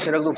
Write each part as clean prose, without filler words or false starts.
Raghu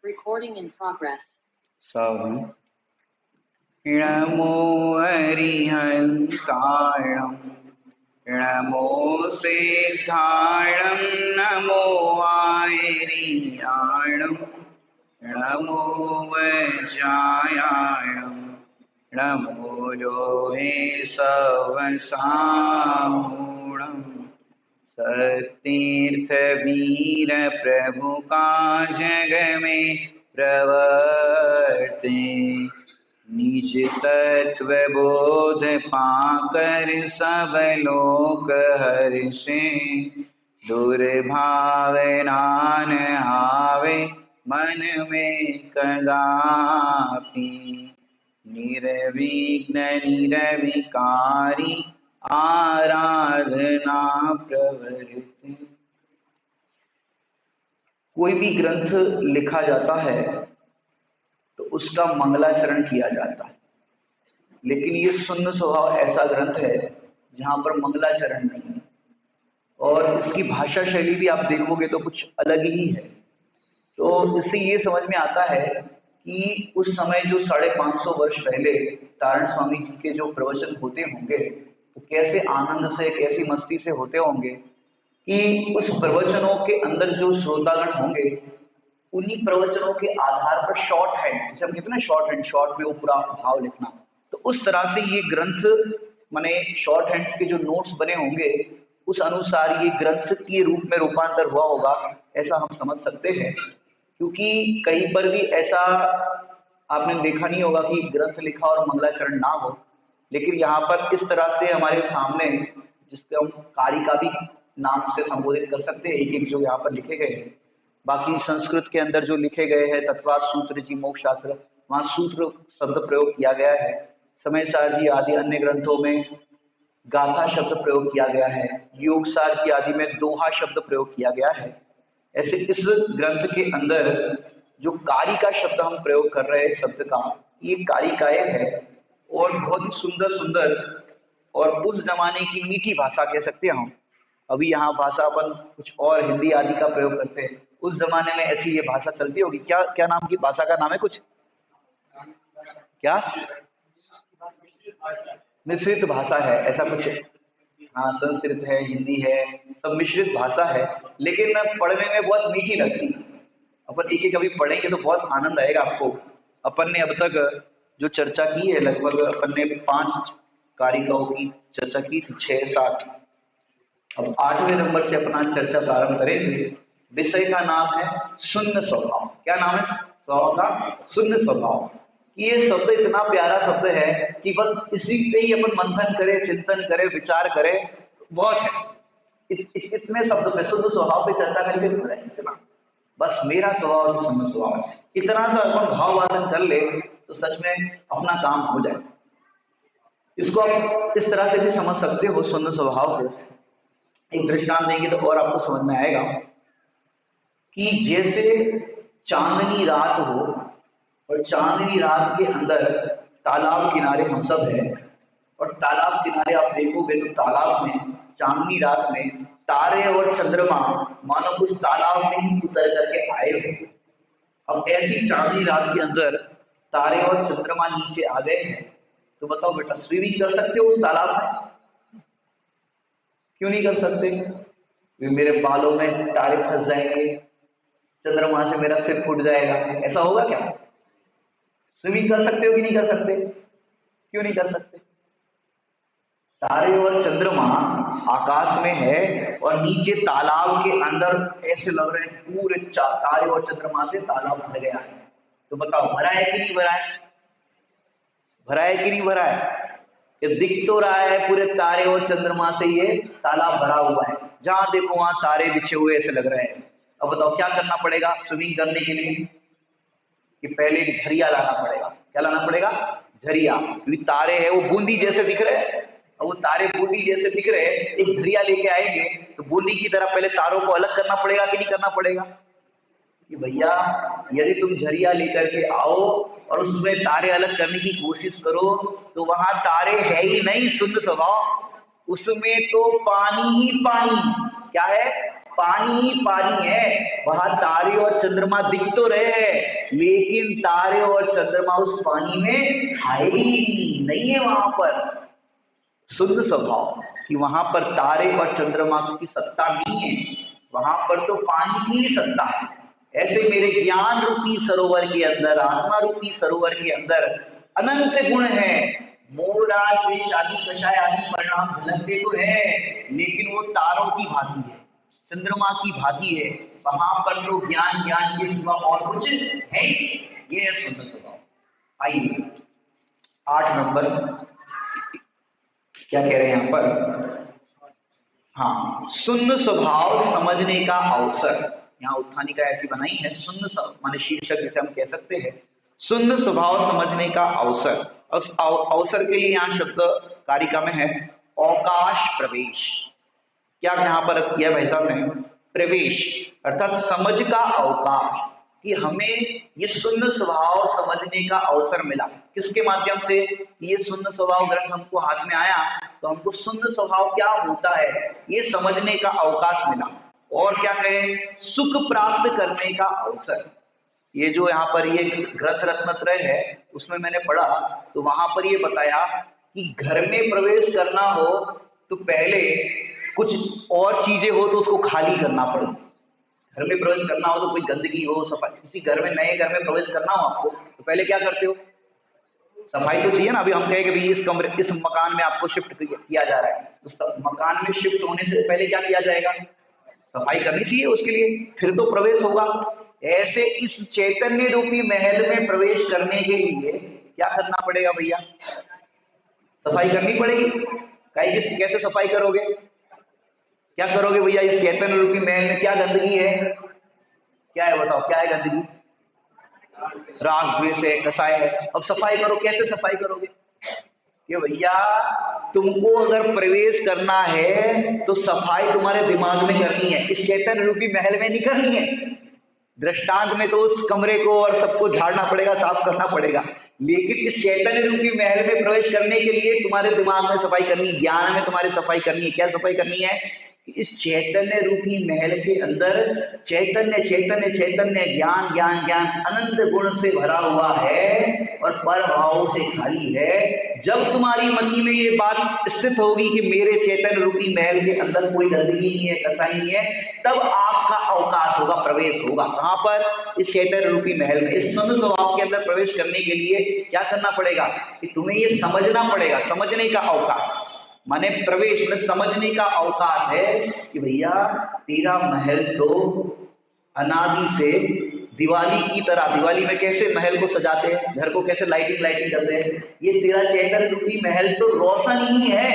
Recording in progress. सब नमो हरिहंसाणं नमो सिद्धाणं नमो आयर्याणं नमो वज्रायाणं नमो लोहे सवसामूढं सतीर्थ वीर प्रभु का जग में प्रवर्ते निज तत्व बोध पाकर सब लोक हर्षे दुर्भावनान आवे मन में कदापि निर्विघ्न निर्विकारी आराधना प्रवृत्ति। कोई भी ग्रंथ लिखा जाता है तो उसका मंगलाचरण किया जाता है, लेकिन ये शून्य स्वभाव ऐसा ग्रंथ है जहां पर मंगलाचरण नहीं है और इसकी भाषा शैली भी आप देखोगे तो कुछ अलग ही है। तो इससे ये समझ में आता है कि उस समय जो 550 वर्ष पहले तारण स्वामी जी के जो प्रवचन होते होंगे तो कैसे आनंद से कैसी मस्ती से होते होंगे कि उस प्रवचनों के अंदर जो श्रोतागण होंगे उन्हीं प्रवचनों के आधार पर शॉर्ट हैंड, जैसे हम कहते हैं ना शॉर्ट हैंड, शॉर्ट में वो पूरा भाव लिखना, तो उस तरह से ये ग्रंथ माने शॉर्ट हैंड के जो नोट्स बने होंगे उस अनुसार ये ग्रंथ के रूप में रूपांतर हुआ होगा, ऐसा हम समझ सकते हैं। क्योंकि कहीं पर भी ऐसा आपने देखा नहीं होगा कि ग्रंथ लिखा और मंगलाचरण ना हो, लेकिन यहाँ पर इस तरह से हमारे सामने, जिसको हम कारिका भी नाम से संबोधित कर सकते हैं, एक एक जो यहाँ पर लिखे गए हैं। बाकी संस्कृत के अंदर जो लिखे गए हैं तत्वात सूत्र जी मोक्ष शास्त्र, वहाँ सूत्र शब्द प्रयोग किया गया है। समयसार जी आदि अन्य ग्रंथों में गाथा शब्द प्रयोग किया गया है। योगसार की आदि में दोहा शब्द प्रयोग किया गया है। ऐसे इस ग्रंथ के अंदर जो कारिका शब्द हम प्रयोग कर रहे हैं शब्द का, ये कारिकाएं है और बहुत ही सुंदर सुंदर और उस जमाने की मीठी भाषा कह सकते हैं हम। अभी यहाँ भाषा अपन कुछ और हिंदी आदि का प्रयोग करते हैं, उस जमाने में ऐसी ये भाषा चलती होगी। क्या क्या नाम की भाषा का नाम है कुछ? क्या? मिश्रित भाषा है ऐसा कुछ? हाँ, संस्कृत है, हिंदी है, सब मिश्रित भाषा है, लेकिन पढ़ने में बहुत मीठी लगती है। अपन एक एक कभी पढ़ेंगे तो बहुत आनंद आएगा आपको। अपन ने अब तक जो चर्चा की है, लगभग अपन ने 5 कारिकाओं की चर्चा की थी, 6-7। अब 8वें नंबर से अपना चर्चा प्रारंभ करेंगे। विषय का नाम है शून्य स्वभाव। क्या नाम है स्वभाव का? शून्य स्वभाव। ये शब्द इतना प्यारा शब्द है कि बस इसी पे ही अपन मंथन करें, चिंतन करें, विचार करें, बहुत है। इतने शब्द पे, शुद्ध स्वभाव पे चर्चा करके इतना, बस मेरा स्वभाव शून्य स्वभाव है, इतना सा अपन भाववादन कर ले तो सच में अपना काम हो जाए। इसको आप इस तरह से भी समझ सकते हो शून्य स्वभाव को। एक दृष्टांत देंगे तो और आपको समझ में आएगा कि जैसे चांदनी रात हो और चांदनी रात के अंदर तालाब किनारे हम सब हैं, और तालाब किनारे आप देखोगे तो तालाब में चांदनी रात में तारे और चंद्रमा मानो उस तालाब में ही उतर करके आए हो। अब ऐसी चांदनी रात के अंदर तारे और चंद्रमा नीचे आ गए हैं, तो बताओ बेटा, स्विमिंग कर सकते हो उस तालाब में? क्यों नहीं कर सकते? मेरे बालों में तारे फंस जाएंगे, चंद्रमा से मेरा सिर फूट जाएगा, ऐसा होगा क्या? स्विमिंग कर सकते हो कि नहीं कर सकते? क्यों नहीं कर सकते? तारे और चंद्रमा आकाश में है और नीचे तालाब के अंदर ऐसे लग रहे हैं पूरे तारे और चंद्रमा से तालाब भर गया है। तो बताओ भरा है कि नहीं भरा है? भरा है कि नहीं भरा है? ये दिख तो रहा है पूरे तारे और चंद्रमा से ये तालाब भरा हुआ है, जहां देखो वहां तारे बिछे हुए ऐसे लग रहे हैं। अब बताओ क्या करना पड़ेगा स्विमिंग करने के लिए? कि पहले एक झरिया लाना पड़ेगा। क्या लाना पड़ेगा? झरिया। क्योंकि तारे हैं वो बूंदी जैसे दिख रहे हैं, और वो तारे बूंदी जैसे दिख रहे हैं, एक झरिया लेके आएंगे तो बूंदी की तरह पहले तारों को अलग करना पड़ेगा कि नहीं करना पड़ेगा? कि भैया यदि तुम झरिया लेकर के आओ और उसमें तारे अलग करने की कोशिश करो तो वहां तारे है ही नहीं, शुद्ध स्वभाव, उसमें तो पानी ही पानी। क्या है? पानी ही पानी है। वहां तारे और चंद्रमा दिख तो रहे हैं, लेकिन तारे और चंद्रमा उस पानी में है ही नहीं है वहां पर। शुद्ध स्वभाव कि वहां पर तारे और चंद्रमा की सत्ता नहीं है, वहां पर तो पानी की ही सत्ता है। ऐसे मेरे ज्ञान रूपी सरोवर के अंदर, आत्मा रूपी सरोवर के अंदर अनंत गुण है। मोर आदि कषाय आदि परिणाम झलकते तो है, लेकिन वो तारों की भांति है, चंद्रमा की भांति है। वहां पर तो ज्ञान ज्ञान के सिवा और कुछ है। ये है शुद्ध स्वभाव। आइए 8 नंबर क्या कह रहे हैं यहाँ पर? हाँ, शून्य स्वभाव समझने का अवसर। यहाँ उत्थानिका ऐसी बनाई है, शून्य माने शीर्षक जिसे हम कह सकते हैं, शून्य स्वभाव समझने का अवसर। उस अवसर के लिए यहाँ शब्द कारिका में है अवकाश प्रवेश। क्या यहाँ पर किया भाई साहब ने? प्रवेश अर्थात समझ का अवकाश, कि हमें ये शून्य स्वभाव समझने का अवसर मिला। किसके माध्यम से? ये शून्य स्वभाव ग्रंथ हमको हाथ में आया तो हमको शून्य स्वभाव क्या होता है ये समझने का अवकाश मिला। और क्या कहें? सुख प्राप्त करने का अवसर। ये जो यहाँ पर ये ग्रंथ रत्नत्रय है उसमें मैंने पढ़ा तो वहां पर ये बताया कि घर में प्रवेश करना हो तो पहले कुछ और चीजें हो तो उसको खाली करना पड़े। घर में प्रवेश करना हो तो कोई गंदगी हो, सफाई, किसी घर में नए घर में प्रवेश करना हो आपको तो पहले क्या करते हो? सफाई तो चाहिए ना। अभी हम कहें कि भाई इस कमरे, इस मकान में आपको शिफ्ट किया जा रहा है, तो मकान में शिफ्ट होने से पहले क्या किया जाएगा? सफाई करनी चाहिए उसके लिए, फिर तो प्रवेश होगा। ऐसे इस चैतन्य रूपी महल में प्रवेश करने के लिए क्या करना पड़ेगा भैया? सफाई करनी पड़ेगी। कैसे सफाई करोगे? क्या करोगे भैया? इस चैतन्य रूपी महल में क्या गंदगी है? क्या है बताओ, क्या है गंदगी? राग द्वेष है, कसाय है। अब सफाई करो, कैसे सफाई करोगे? कि भैया तुमको अगर प्रवेश करना है तो सफाई तुम्हारे दिमाग में करनी है, इस चैतन्य रूपी महल में नहीं करनी है। दृष्टांत में तो उस कमरे को और सबको झाड़ना पड़ेगा, साफ करना पड़ेगा, लेकिन इस चैतन्य रूपी महल में प्रवेश करने के लिए तुम्हारे दिमाग में सफाई करनी है, ज्ञान में तुम्हारी सफाई करनी है। क्या सफाई करनी है? इस चैतन्य रूपी महल के अंदर चैतन्य चैतन्य चैतन्य ज्ञान ज्ञान ज्ञान अनंत गुण से भरा हुआ है और पर भाव से खाली है। जब तुम्हारी मति में ये बात स्थित होगी कि मेरे चैतन्य रूपी महल के अंदर कोई गंदगी नहीं है, कसाई नहीं है, तब आपका अवकाश होगा, प्रवेश होगा। कहां पर? इस चैतन्य रूपी महल में। इस सुंदर स्वभाव के अंदर प्रवेश करने के लिए क्या करना पड़ेगा कि तुम्हें ये समझना पड़ेगा। समझने का अवकाश माने प्रवेश में समझने का अवकाश है कि भैया तेरा महल तो अनादि से दिवाली की तरह, दिवाली में कैसे महल को सजाते हैं, घर को कैसे लाइटिंग करते हैं, ये तेरा चैतन्य रूपी महल तो रोशन ही है,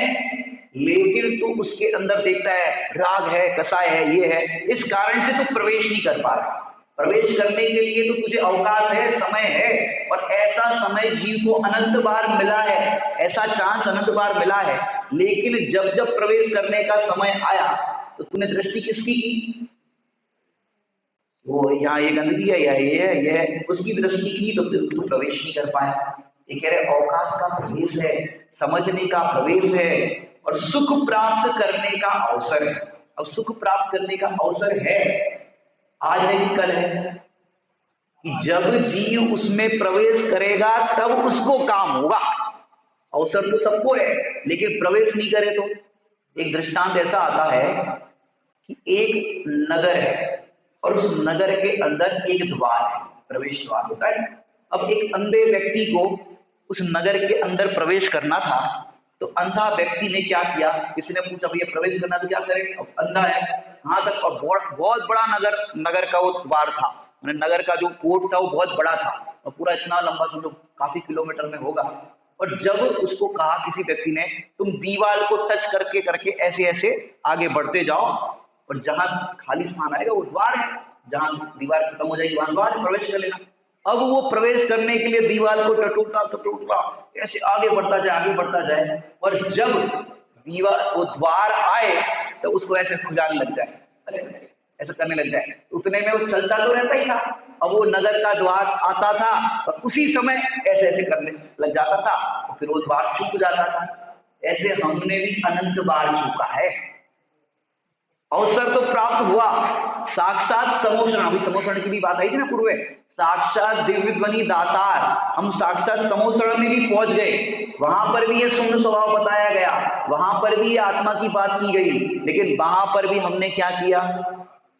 लेकिन तू उसके अंदर देखता है राग है, कसाय है, ये है, इस कारण से तू प्रवेश नहीं कर पा रहा। प्रवेश करने के लिए तो तुझे अवकाश है, समय है, और ऐसा समय जीव को अनंत बार मिला है, ऐसा चांस अनंत बार मिला है, लेकिन जब जब प्रवेश करने का समय आया तो तूने दृष्टि किसकी की? वो यहाँ ये गंदगी है या ये है, उसकी दृष्टि की तो तू प्रवेश नहीं कर पाया। ये कह रहे अवकाश का प्रवेश है, समझने का प्रवेश है, और सुख प्राप्त करने का अवसर है। अब सुख प्राप्त करने का अवसर है, आज है कि कल है, कि जब जीव उसमें प्रवेश करेगा तब उसको काम होगा। अवसर तो सबको है, लेकिन प्रवेश नहीं करे तो। एक दृष्टांत ऐसा आता है कि एक नगर है और उस नगर के अंदर एक द्वार है, प्रवेश द्वार होता है। अब एक अंधे व्यक्ति को उस नगर के अंदर प्रवेश करना था, तो अंधा व्यक्ति ने क्या किया? किसी ने पूछा भैया प्रवेश करना तो क्या करे? अब अंधा है, कहाँ तक? और बहुत बड़ा नगर का वो द्वार था, नगर का जो कोर्ट था वो बहुत बड़ा था, और पूरा इतना लंबा, समझो काफी किलोमीटर में होगा। और जब उसको कहा किसी व्यक्ति ने, तुम दीवार को टच करके करके ऐसे ऐसे आगे बढ़ते जाओ, और जहां खाली स्थान आएगा वो द्वार है, जहां दीवार खत्म हो जाएगी वहां द्वार, प्रवेश कर लेना। अब वो प्रवेश करने के लिए दीवार को टटोलता ऐसे आगे बढ़ता जाए, और जब दीवार वो द्वार आए तो उसको ऐसे खुजाने लग जाए, अरे ऐसा करने लग जाए। उतने में वो चलता तो रहता ही था, अब वो नगर का द्वार आता था और उसी समय ऐसे ऐसे करने लग जाता था, और फिर वो द्वार छूट जाता था। ऐसे हमने भी अनंत बार चूका है। अवसर तो प्राप्त हुआ, साक्षात समोषण, अभी समोषण की भी बात आई थी ना पूर्व, साक्षात दिव्य ध्वनि दातार, हम साक्षात समोषण में भी पहुंच गए, वहां पर भी ये शून्य स्वभाव बताया गया, वहां पर भी ये आत्मा की बात की गई, लेकिन वहां पर भी हमने क्या किया?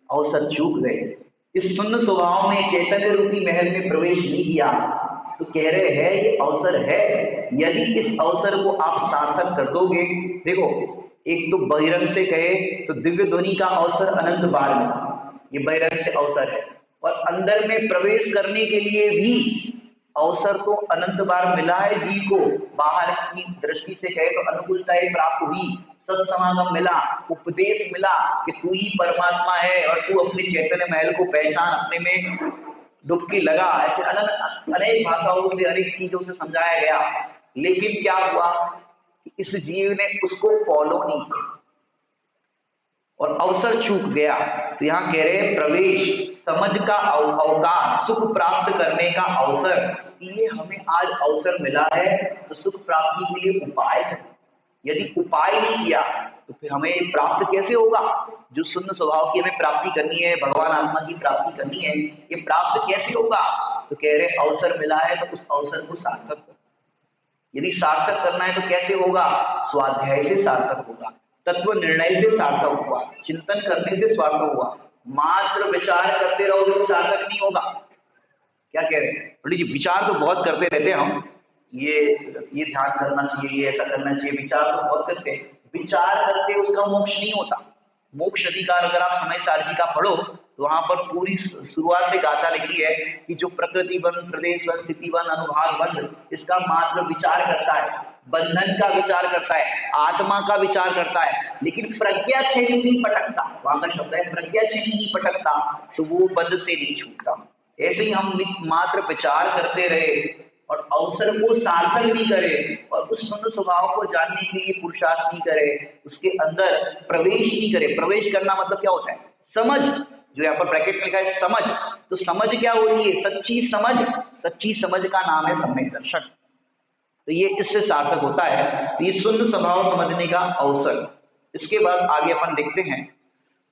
अवसर चूक गए। इस शून्य स्वभाव में चैतन्य रूपी महल में प्रवेश नहीं किया, तो कह रहे हैं ये अवसर है, यदि इस अवसर को आप सार्थक कर दोगे। देखो, एक तो बहिरंग से कहे तो दिव्य ध्वनि का अवसर अनंत बार मिला, ये बहिरंग से अवसर है, और अंदर में प्रवेश करने के लिए भी अवसर तो अनंत बार मिला है जी को। बाहर की दृष्टि से कहे तो अनुकूलताएं प्राप्त हुई, सत्समागम मिला, उपदेश मिला कि तू ही परमात्मा है और तू अपने चैतन्य महल को पहचान, अपने में डुबकी लगा, ऐसे अनेक भाषाओं से अनेक चीजों से समझाया गया। लेकिन क्या हुआ? इस जीव ने उसको फॉलो नहीं किया और अवसर चूक गया। तो यहाँ कह रहे हैं प्रवेश, समझ का अवकाश, सुख प्राप्त करने का अवसर, ये हमें आज अवसर मिला है, तो सुख प्राप्ति के लिए उपाय है। यदि उपाय नहीं किया तो फिर हमें प्राप्त कैसे होगा? जो शून्य स्वभाव की हमें प्राप्ति करनी है, भगवान आत्मा की प्राप्ति करनी है, ये प्राप्त कैसे होगा? तो कह रहे अवसर मिला है तो उस अवसर को सार्थक करो। यदि सार्थक करना है तो कैसे होगा? स्वाध्याय से सार्थक होगा, तत्व निर्णय से सार्थक हुआ, चिंतन करने से सार्थक हुआ। मात्र विचार करते रहोगे तो सार्थक नहीं होगा। क्या कह रहे हैं पंडित जी? विचार तो बहुत करते रहते हैं हम, ये ध्यान करना चाहिए, ये ऐसा करना चाहिए, विचार तो बहुत करते हैं। विचार करके उसका मोक्ष नहीं होता। मोक्ष अधिकार अगर आप समय सारणी का पढ़ो तो वहां पर पूरी शुरुआत से गाथा लिखी है कि जो प्रकृति बंध, प्रदेश बंध, स्थिति बंध, अनुभाग बंध, इसका मात्र विचार करता है, बंधन का विचार करता है, आत्मा का विचार करता है, लेकिन प्रज्ञा छेनी नहीं पटकता। वहां का शब्द है प्रज्ञा छेनी नहीं पटकता, तो वो बंध से नहीं छूटता। ऐसे ही हम मात्र विचार करते रहे और अवसर को सार्थक नहीं करे, और उस शून्य स्वभाव को जानने के लिए पुरुषार्थ नहीं करे, उसके अंदर प्रवेश नहीं करे। प्रवेश करना मतलब क्या होता है? समझ, जो यहाँ पर ब्रैकेट में लिखा है समझ, तो समझ क्या होती है? सच्ची समझ। सच्ची समझ का नाम है सम्यक दर्शन। तो ये इससे सार्थक होता है। तो ये शुद्ध स्वभाव समझने का अवसर। इसके बाद आगे अपन देखते हैं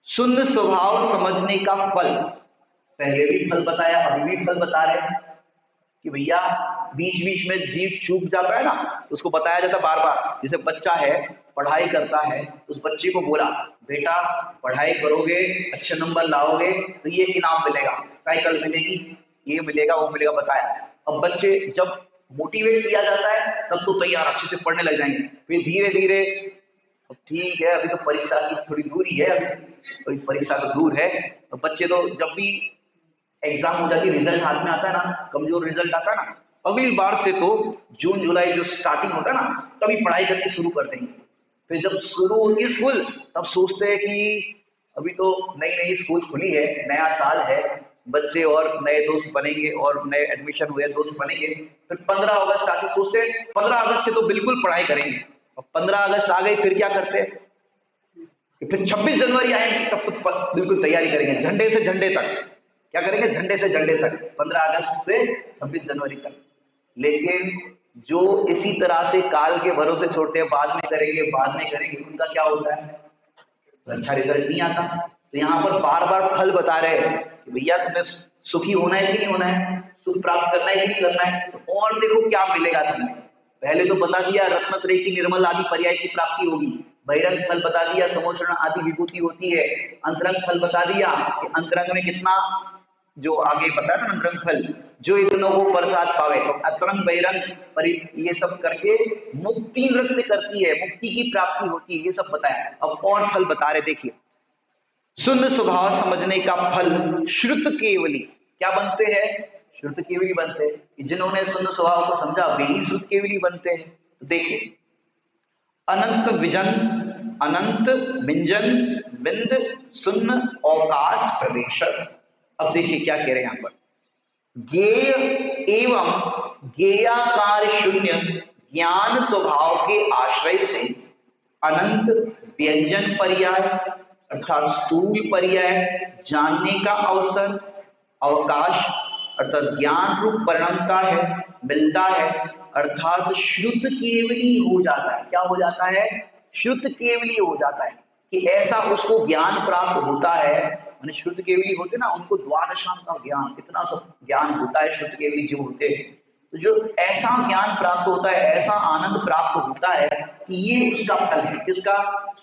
शुद्ध स्वभाव समझने का फल। पहले भी फल बताया, अभी भी फल बता रहे हैं कि भैया बीच बीच में जीव चूक जाता है ना, तो उसको बताया जाता बार बार। जैसे बच्चा है, पढ़ाई करता है, उस बच्चे को बोला बेटा पढ़ाई करोगे, अच्छे नंबर लाओगे तो ये इनाम मिलेगा, साइकिल मिलेगी, ये मिलेगा, वो मिलेगा, बताया। अब बच्चे जब मोटिवेट किया जाता है तब तो तैयार अच्छे से पढ़ने लग जाएंगे। फिर धीरे धीरे ठीक है अभी तो परीक्षा की थोड़ी दूरी है, अभी परीक्षा तो दूर है, तो बच्चे तो जब भी एग्जाम हो जाती है, रिजल्ट हाथ में आता है ना, कमजोर रिजल्ट आता है ना, अगली बार से तो जून जुलाई जो स्टार्टिंग होता है ना, तभी पढ़ाई करनी शुरू कर देंगे। फिर जब शुरू होती है स्कूल तब सोचते हैं कि अभी तो नई नई स्कूल खुली है, नया साल है, बच्चे और नए दोस्त बनेंगे और नए एडमिशन हुए दोस्त बनेंगे। फिर 15 अगस्त आके सोचते हैं 15 अगस्त से तो बिल्कुल पढ़ाई करेंगे। और 15 अगस्त आ गई फिर क्या करते हैं कि फिर 26 जनवरी आएंगे तब तो बिल्कुल तैयारी करेंगे, झंडे से झंडे तक। क्या करेंगे? झंडे से झंडे तक, 15 अगस्त से 26 जनवरी तक। लेकिन जो इसी तरह से काल के भरोसे छोड़ते हैं, बाद में करेंगे बाद में करेंगे, उनका क्या होता है? अच्छा रिजल्ट नहीं आता। तो यहाँ पर बार बार फल बता रहे हैं कि भैया तुम्हें सुखी होना है कि नहीं होना है, सुख प्राप्त करना है कि नहीं करना है, तो और देखो क्या मिलेगा तुम्हें। पहले तो बता दिया रत्नत्रय की निर्मल आदि पर्याय की प्राप्ति होगी, बहिरंग फल बता दिया समोचरण आदि विभूति होती है, अंतरंग फल बता दिया कि अंतरंग में कितना, जो आगे बताया था अंतरंग फल, जो इतनों को प्रसाद पावे, तो अंतरंग बहिरंग ये सब करके मुक्ति नृत्य करती है, मुक्ति की प्राप्ति होती है, ये सब बताया। अब और फल बता रहे, देखिए शुद्ध स्वभाव समझने का फल श्रुत केवली क्या बनते हैं? श्रुत केवली बनते हैं। जिन्होंने शुद्ध स्वभाव को समझा वे ही श्रुत केवली बनते हैं। तो देखिए अनंत विजन, अनंत विंजन, बिंद शून्य अवकाश प्रवेश। अब देखिए क्या कह रहे हैं यहां पर, ज्ञेय एवं ज्ञेयाकार शून्य ज्ञान स्वभाव के आश्रय से अनंत व्यंजन पर्याय अर्थात स्थूल पर्याय जानने का अवसर, अवकाश अर्थात ज्ञान रूप परिणमता है, मिलता है, अर्थात शुद्ध केवली हो जाता है। क्या हो जाता है? शुद्ध केवली हो जाता है कि ऐसा उसको ज्ञान प्राप्त होता है। मैंने शुद्ध केवली होते ना, उनको द्वादशांग का ज्ञान, इतना सब ज्ञान होता है शुद्ध केवली जो होते हैं। तो जो ऐसा ज्ञान प्राप्त होता है, ऐसा आनंद प्राप्त होता है कि ये उसका फल है। किसका?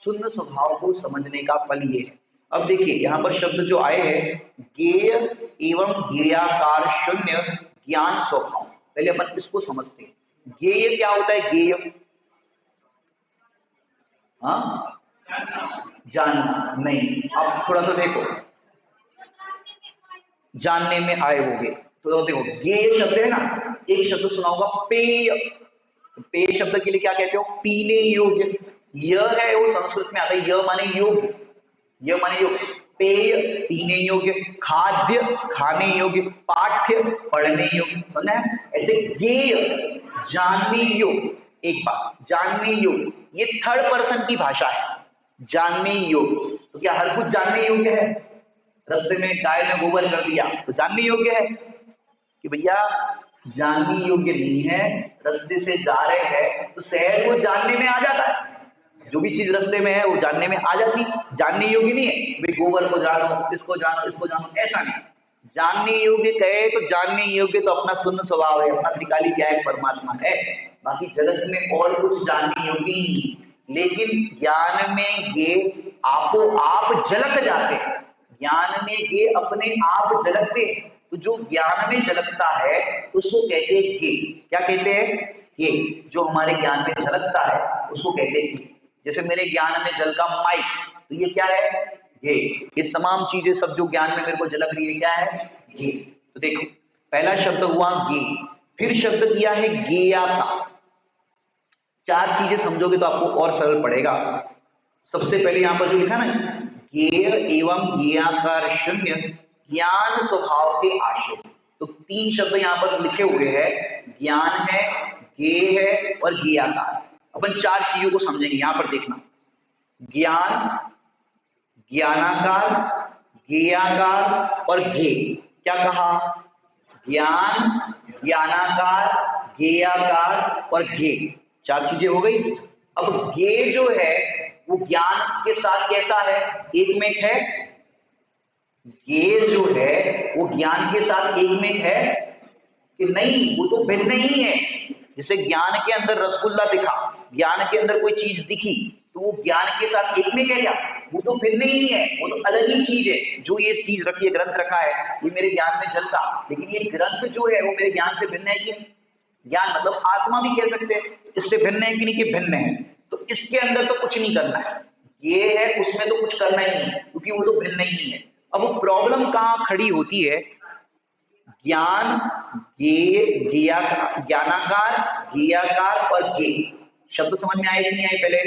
शून्य स्वभाव को समझने का फल ये है। अब देखिए यहाँ पर शब्द जो आए हैं ज्ञेय एवं ज्ञेयाकार शून्य ज्ञान स्वभाव, पहले अपन इसको समझते हैं। ज्ञेय क्या होता है? ज्ञेय हाँ जानना नहीं, अब थोड़ा सा देखो, जानने में आए होगे तो देखो ये शब्द है ना, एक शब्द सुना होगा पेय। पेय शब्द के लिए क्या कहते हो? पीने योग्य। यह है वो संस्कृत में आता है, यह माने योग्य, यह माने योग्य। पेय पीने योग्य, खाद्य खाने योग्य, पाठ्य पढ़ने योग्य, समझना है? ऐसे ज्ञेय जानने योग्य। एक बात, जानने योग्य ये थर्ड पर्सन की भाषा है, जानने योग्य। तो क्या हर कुछ जानने योग्य है? रस्ते में गाय ने गोबर कर दिया तो जानने योग्य है कि भैया जानने योग्य नहीं है। रास्ते से जा रहे हैं तो शहर को जानने में आ जाता है, जो भी चीज रास्ते में है वो जानने में आ जाती, जानने योग्य नहीं है। भाई गोबर को जानो, इसको जानो, इसको जानो, ऐसा नहीं। जानने योग्य कहे तो जानने योग्य तो अपना शून्य स्वभाव है, अपना त्रिकाली ज्ञान परमात्मा है। बाकी जगत में और कुछ जानने योग्य नहीं। लेकिन ज्ञान में ये आपो आप झलक जाते हैं, ज्ञान में ये अपने आप झलकते हैं। तो जो ज्ञान में झलकता है उसको कहते हैं ये। क्या कहते हैं? ये जो हमारे ज्ञान में झलकता है उसको कहते हैं। जैसे मेरे ज्ञान में झलका माइक, तो ये क्या है? ये तमाम चीजें सब जो ज्ञान में मेरे को झलक रही है क्या है? ये। तो देखो पहला शब्द हुआ गे, फिर शब्द दिया है ज्ञेयता। चार चीजें समझोगे तो आपको और सरल पड़ेगा। सबसे पहले यहां पर जो लिखा ना ज्ञेय एवं ज्ञेयाकार शून्य ज्ञान स्वभाव के आश्रय, तो तीन शब्द यहाँ पर लिखे हुए हैं, ज्ञान है, ज्ञेय है और ज्ञेयाकार। अपन चार चीजों को समझेंगे। यहां पर देखना, ज्ञान, ज्ञानाकार, ज्ञेयाकार और घे। क्या कहा? ज्ञान, ज्ञानाकार, ज्ञेयाकार और घे, 4 चीजें हो गई। अब घे जो है वो ज्ञान के साथ कैसा है? एक में एक है। घे जो है वो ज्ञान के साथ एक में एक है कि नहीं? वो तो भिन्न ही है। जैसे ज्ञान के अंदर रसगुल्ला दिखा, ज्ञान के अंदर कोई चीज दिखी, तो वो ज्ञान के साथ एक में क्या? वो तो भिन्न ही है, वो तो अलग ही चीज है। जो ये चीज रखी है, ग्रंथ रखा है, ये मेरे ज्ञान में जलता, लेकिन ये ग्रंथ जो है वो मेरे ज्ञान से भिन्न है कि? ज्ञान मतलब आत्मा भी कह सकते हैं, इससे भिन्न है कि नहीं? कि भिन्न है। तो इसके अंदर तो कुछ नहीं करना है, ये है उसमें तो कुछ करना ही नहीं, क्योंकि वो तो भिन्न ही है। अब प्रॉब्लम कहाँ खड़ी होती है? ज्ञान, ज्ञानाकार, ज्ञेयाकार और ज्ञे। शब्द समझ में आए कि नहीं आए? पहले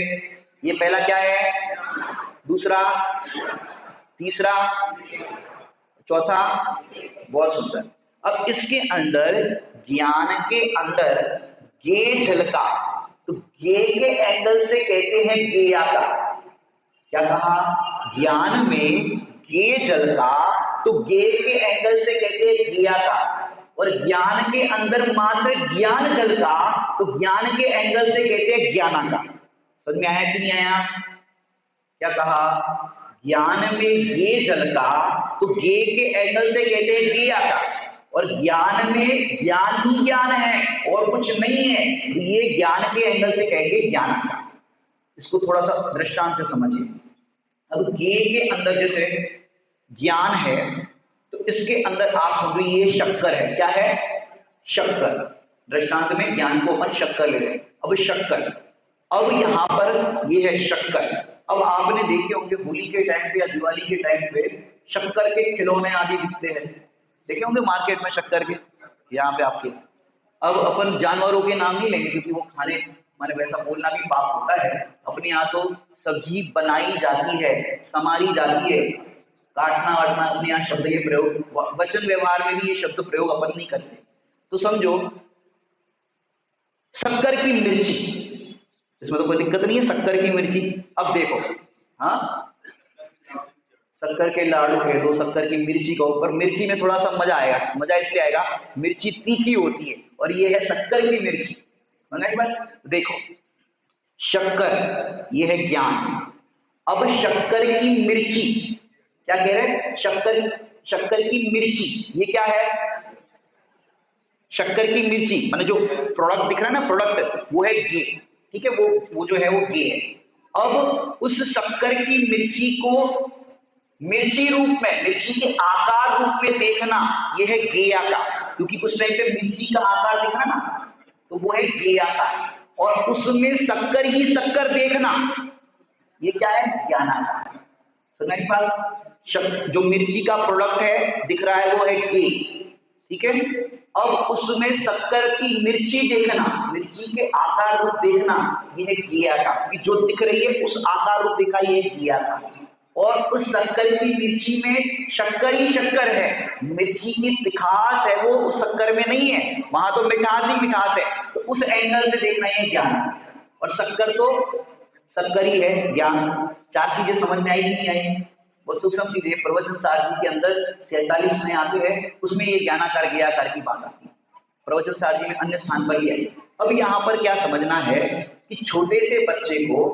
ये पहला क्या है, दूसरा, तीसरा, चौथा, बहुत सुंदर। अब इसके अंदर ज्ञान के अंदर ज्ञे झलका, तो ज्ञे के एंगल से कहते हैं ज्ञेयाकार। क्या कहा? ज्ञान में ज्ञे झलका तो ज्ञे के एंगल से कहते हैं ज्ञेयाकार, और ज्ञान के अंदर मात्र ज्ञान झलका तो ज्ञान के एंगल से कहते हैं ज्ञानाकार। समझ में आया कि नहीं आया? क्या कहा? ज्ञान में ज्ञे झलका तो ज्ञे के एंगल से कहते हैं ज्ञेयाकार, और ज्ञान में ज्ञान ही ज्ञान है और कुछ नहीं है, तो ये ज्ञान के एंगल से कहते ज्ञानाकार। इसको थोड़ा सा दृष्टांत से समझिए। अब ज्ञे के अंदर जैसे ज्ञान है, तो इसके अंदर आप समझो ये शक्कर है। क्या है? शक्कर। दृष्टांत में ज्ञान को अपन शक्कर ले रहे हैं। अब शक्कर, अब यहाँ पर ये है शक्कर। अब आपने देखे होंगे होली के टाइम पे या दिवाली के टाइम पे शक्कर के खिलौने आदि बिकते हैं, देखे होंगे मार्केट में शक्कर के, यहाँ पे आपके। अब अपन जानवरों के नाम नहीं लेंगे क्योंकि वो खाने माने वैसा बोलना भी पाप होता है। अपने यहाँ तो सब्जी बनाई जाती है, समारी जाती है, काटना वाटना अपने यहाँ शब्द के प्रयोग, वचन व्यवहार में भी ये शब्द प्रयोग अपन नहीं करते। तो समझो शक्कर की मिर्ची, इसमें तो कोई दिक्कत नहीं है, शक्कर की मिर्ची। अब देखो, हाँ, शक्कर के लाडू कह दो, शक्कर की मिर्ची का ऊपर, मिर्ची में थोड़ा सा मजा आएगा। मजा इसलिए आएगा, मिर्ची तीखी होती है, और ये है शक्कर की मिर्ची। देखो शक्कर, ये है ज्ञान। अब शक्कर की मिर्ची, क्या कह रहे हैं? शक्कर की मिर्ची, ये क्या है? शक्कर की मिर्ची माने जो प्रोडक्ट दिख रहा है ना, प्रोडक्ट वो है घी। ठीक है, वो जो है वो घी है। अब उस शक्कर की मिर्ची को मिर्ची रूप में, मिर्ची के आकार रूप में देखना, ये है ज्ञेयाकार। क्योंकि उस टाइम पे मिर्ची का आकार देखना ना, तो वो है ज्ञेयाकार। और उसमें शक्कर ही शक्कर देखना, ये क्या है? ज्ञानाकार। समझ में बात? जो मिर्ची का प्रोडक्ट है दिख रहा है वो है घी, ठीक है। अब उसमें शक्कर की मिर्ची देखना, मिर्ची के आकार रूप देखना, ये है ज्ञेयाकार। कि जो दिख रही है उस आकार रूप देखा, ये है ज्ञेयाकार। और उस शक्कर की मिर्ची में शक्कर ही शक्कर है, मिर्ची की तिखास है वो उस शक्कर में नहीं है, वहां तो मिठास ही मिठास है। तो उस एंगल से देखना ये ज्ञान। और शक्कर तो शक्कर ही है, ज्ञान। 4 चीजें समझ में आई नहीं आई? वो सूक्ष्म चीजें प्रवचन सार जी के अंदर 43 में आते हैं, उसमें ये ज्ञानाकार ज्ञेयाकार की बात आती है। प्रवचन सार जी में अन्य स्थान पर ही आई। अब यहाँ पर क्या समझना है कि छोटे से बच्चे को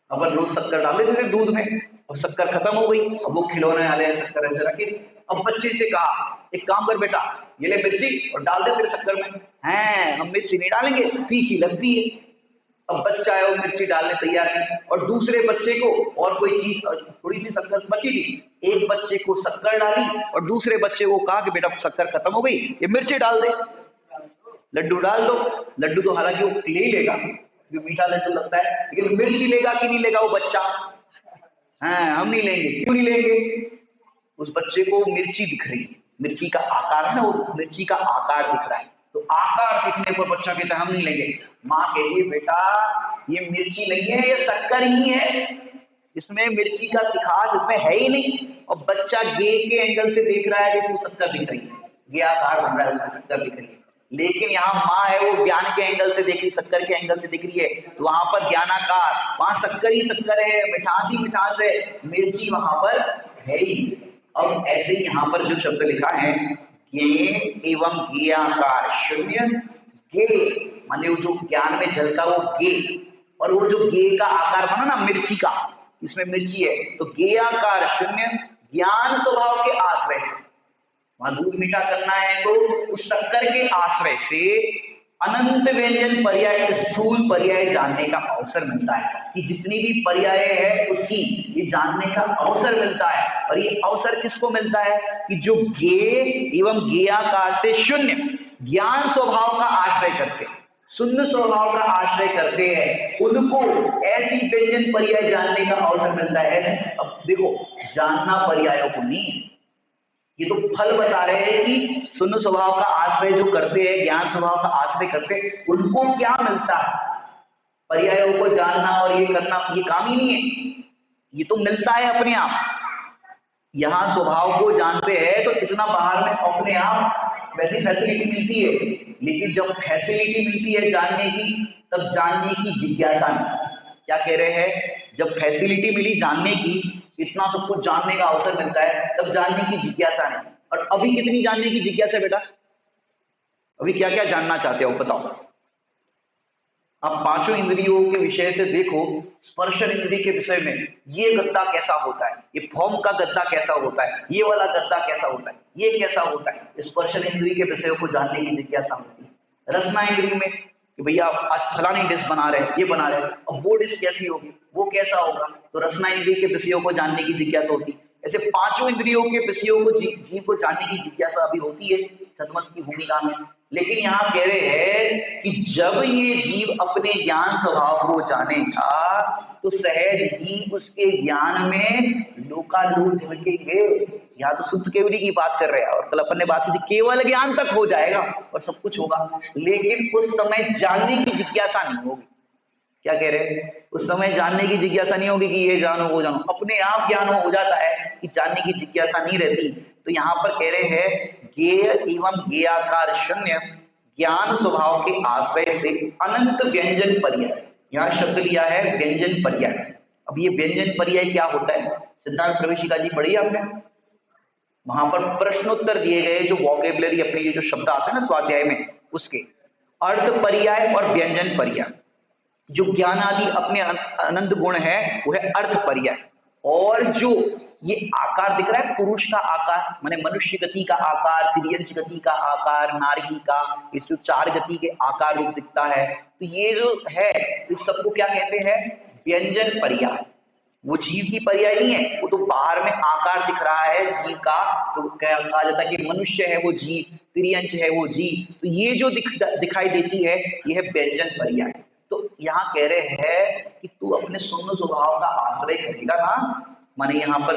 अपन रोज शक्कर डाल देते थे दूध में, और शक्कर खत्म हो गई, अब वो खिलौने वाले शक्कर ऐसे रखे। अब बच्चे से कहा एक काम कर बेटा, ये ले मिर्ची और डाल दे तेरे शक्कर में। हैं, हम मिर्ची नहीं डालेंगे, फीकी लगती है। अब बच्चा है वो मिर्ची डालने तैयार है, और दूसरे बच्चे को और कोई चीज, थोड़ी सी शक्कर बची थी, एक बच्चे को शक्कर डाली और दूसरे बच्चे को कहा कि बेटा शक्कर खत्म हो गई, ये मिर्ची डाल दे, लड्डू डाल दो। लड्डू तो हालांकि वो ले ही लेगा, जो मीठा लड्डू लगता है, लेकिन मिर्ची लेगा कि नहीं लेगा वो बच्चा? हाँ, हम नहीं लेंगे। क्यों नहीं लेंगे? उस बच्चे को मिर्ची दिख रही है, मिर्ची का आकार है ना, वो मिर्ची का आकार दिख रहा है, तो आकार दिखने पर बच्चा कहता है हम नहीं लेंगे। माँ कहती है बेटा ये मिर्ची नहीं है, ये शक्कर ही है, इसमें मिर्ची का तिखास इसमें है ही नहीं। और बच्चा गे के एंगल से देख रहा है कि इसको शक्कर दिख रही है, गे आकार बन रहा है, उसमें शक्कर दिख रही है। लेकिन यहाँ माँ है वो ज्ञान के एंगल से देख रही, शक्कर के एंगल से दिख रही है, तो वहां पर ज्ञानाकार, वहां शक्कर ही शक्कर है, मिठास ही मिठास है, मिर्ची वहां पर है ही। अब ऐसे ही यहाँ पर जो शब्द लिखा है ज्ञेय एवं ज्ञेयाकार शून्य, ज्ञेय माने वो जो ज्ञान में झलका वो ज्ञेय, और वो जो ज्ञेय का आकार माना ना मिर्ची का, इसमें मिर्ची है, तो ज्ञेयाकार शून्य ज्ञान स्वभाव के आश्रय से, वहां दूध मीठा करना है तो उस शक्कर के आश्रय से अनंत व्यंजन पर्याय स्थूल पर्याय जानने का अवसर मिलता है, कि जितनी भी पर्याय है उसकी ये जानने का अवसर मिलता है। और ये अवसर किसको मिलता है कि जो ज्ञेय एवं ज्ञेयाकार से शून्य ज्ञान स्वभाव का आश्रय करते, शून्य स्वभाव का आश्रय करते हैं, उनको ऐसी व्यंजन पर्याय जानने का अवसर मिलता है। अब देखो, जानना पर्यायों को नहीं, ये तो फल बता रहे हैं कि शून्य स्वभाव का आश्रय जो करते हैं, ज्ञान स्वभाव का आश्रय करते हैं, उनको क्या मिलता है। पर्यायों को जानना और ये करना ये काम ही नहीं है, ये तो मिलता है अपने आप। यहाँ स्वभाव को जानते हैं तो इतना बाहर में अपने आप वैसी फैसिलिटी मिलती है, लेकिन जब फैसिलिटी मिलती है जानने की, तब जानने की जिज्ञासा नहीं। क्या कह रहे हैं, जब फैसिलिटी मिली जानने की, इतना सब कुछ जानने का अवसर मिलता है, तब जानने की जिज्ञासा नहीं। और अभी कितनी जानने की जिज्ञासा बेटा, अभी क्या क्या जानना चाहते हो बताओ। आप पांचों इंद्रियों के विषय से देखो, स्पर्शन इंद्रिय के विषय में ये गद्दा कैसा होता है, ये फॉर्म का गद्दा कैसा होता है, ये वाला गद्दा कैसा होता है, ये कैसा होता है, स्पर्शन इंद्रिय के विषयों को जानने की जिज्ञासा होती है। रसना इंद्रिय में कि भैया आज फलानी डिश बना रहे हैं, ये बना रहे हैं, अब वो डिश कैसी होगी, वो कैसा होगा, तो रसना इंद्रिय के विषयों को जानने की जिज्ञासा होती है। ऐसे पांचों इंद्रियों के विषयों को जीव को जानने की जिज्ञासा अभी होती है छद्मस की भूमिका में। लेकिन यहाँ कह रहे हैं कि जब ये जीव अपने ज्ञान स्वभाव को जानेगा तो सहज ही उसके ज्ञान में लोकालोक झलकेंगे। यहाँ तो शुद्ध केवली की बात कर रहे हैं, और कल अपन ने बात की थी केवल ज्ञान तक हो जाएगा और सब कुछ होगा, लेकिन उस समय जानने की जिज्ञासा नहीं होगी। क्या कह रहे हैं, उस समय जानने की जिज्ञासा नहीं होगी कि ये जानो वो जानो, अपने आप ज्ञान हो जाता है कि जानने की जिज्ञासा नहीं रहती। तो यहाँ पर कह रहे हैं ज्ञेय एवं ज्ञेयाकार शून्य ज्ञान स्वभाव के आश्रय से अनंत व्यंजन पर्याय, यहाँ शब्द लिया है व्यंजन पर्याय। अब ये व्यंजन पर्याय क्या होता है, सिद्धांत प्रवेशिका जी पढ़ी आपने, वहां पर प्रश्नोत्तर दिए गए, जो वोकेबलरी अपने ये जो शब्द आते हैं ना स्वाध्याय में, उसके अर्थ पर्याय और व्यंजन पर्याय। जो ज्ञान आदि अपने अनंत गुण है वो है अर्थ पर्याय, और जो ये आकार दिख रहा है पुरुष का आकार, माने मनुष्य गति का आकार, तिर्यंश गति का आकार, नारकी का, इस जो चार गति के आकार रूप दिखता है, तो ये जो है इस सबको क्या कहते हैं, व्यंजन पर्याय। वो जीव की पर्याय नहीं है, वो तो बाहर में आकार दिख रहा है जीव का, तो क्या कहा जाता है कि मनुष्य है वो जीव, तिर्यंश है वो जीव, तो ये जो दिखाई देती है ये है व्यंजन पर्याय। तो यहाँ कह रहे हैं कि तू अपने शून्य स्वभाव का आश्रय करेगा ना, माने यहाँ पर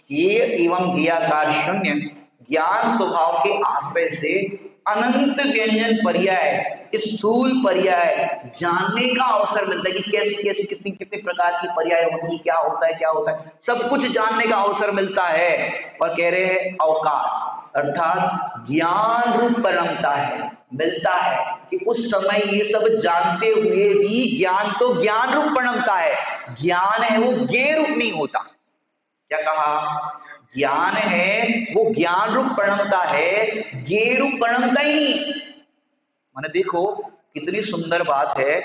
ज्ञेय एवं ज्ञेयाकार शून्य ज्ञान स्वभाव के आश्रय से अनंत व्यंजन पर्याय स्थूल पर्याय जानने का अवसर मिलता है कि कैसे कैसे कितनी कितनी प्रकार की पर्याय होती है, क्या होता है क्या होता है, सब कुछ जानने का अवसर मिलता है। और कह रहे हैं अवकाश अर्थात ज्ञान रूप परमता है, मिलता है कि उस समय ये सब जानते हुए भी ज्ञान तो ज्ञान रूप परिणमता है, ज्ञान है वो ज्ञेय रूप नहीं होता। क्या कहा, ज्ञान है वो ज्ञान रूप परिणमता है, ज्ञेय रूप परिणमता ही नहीं। माने देखो कितनी सुंदर बात है,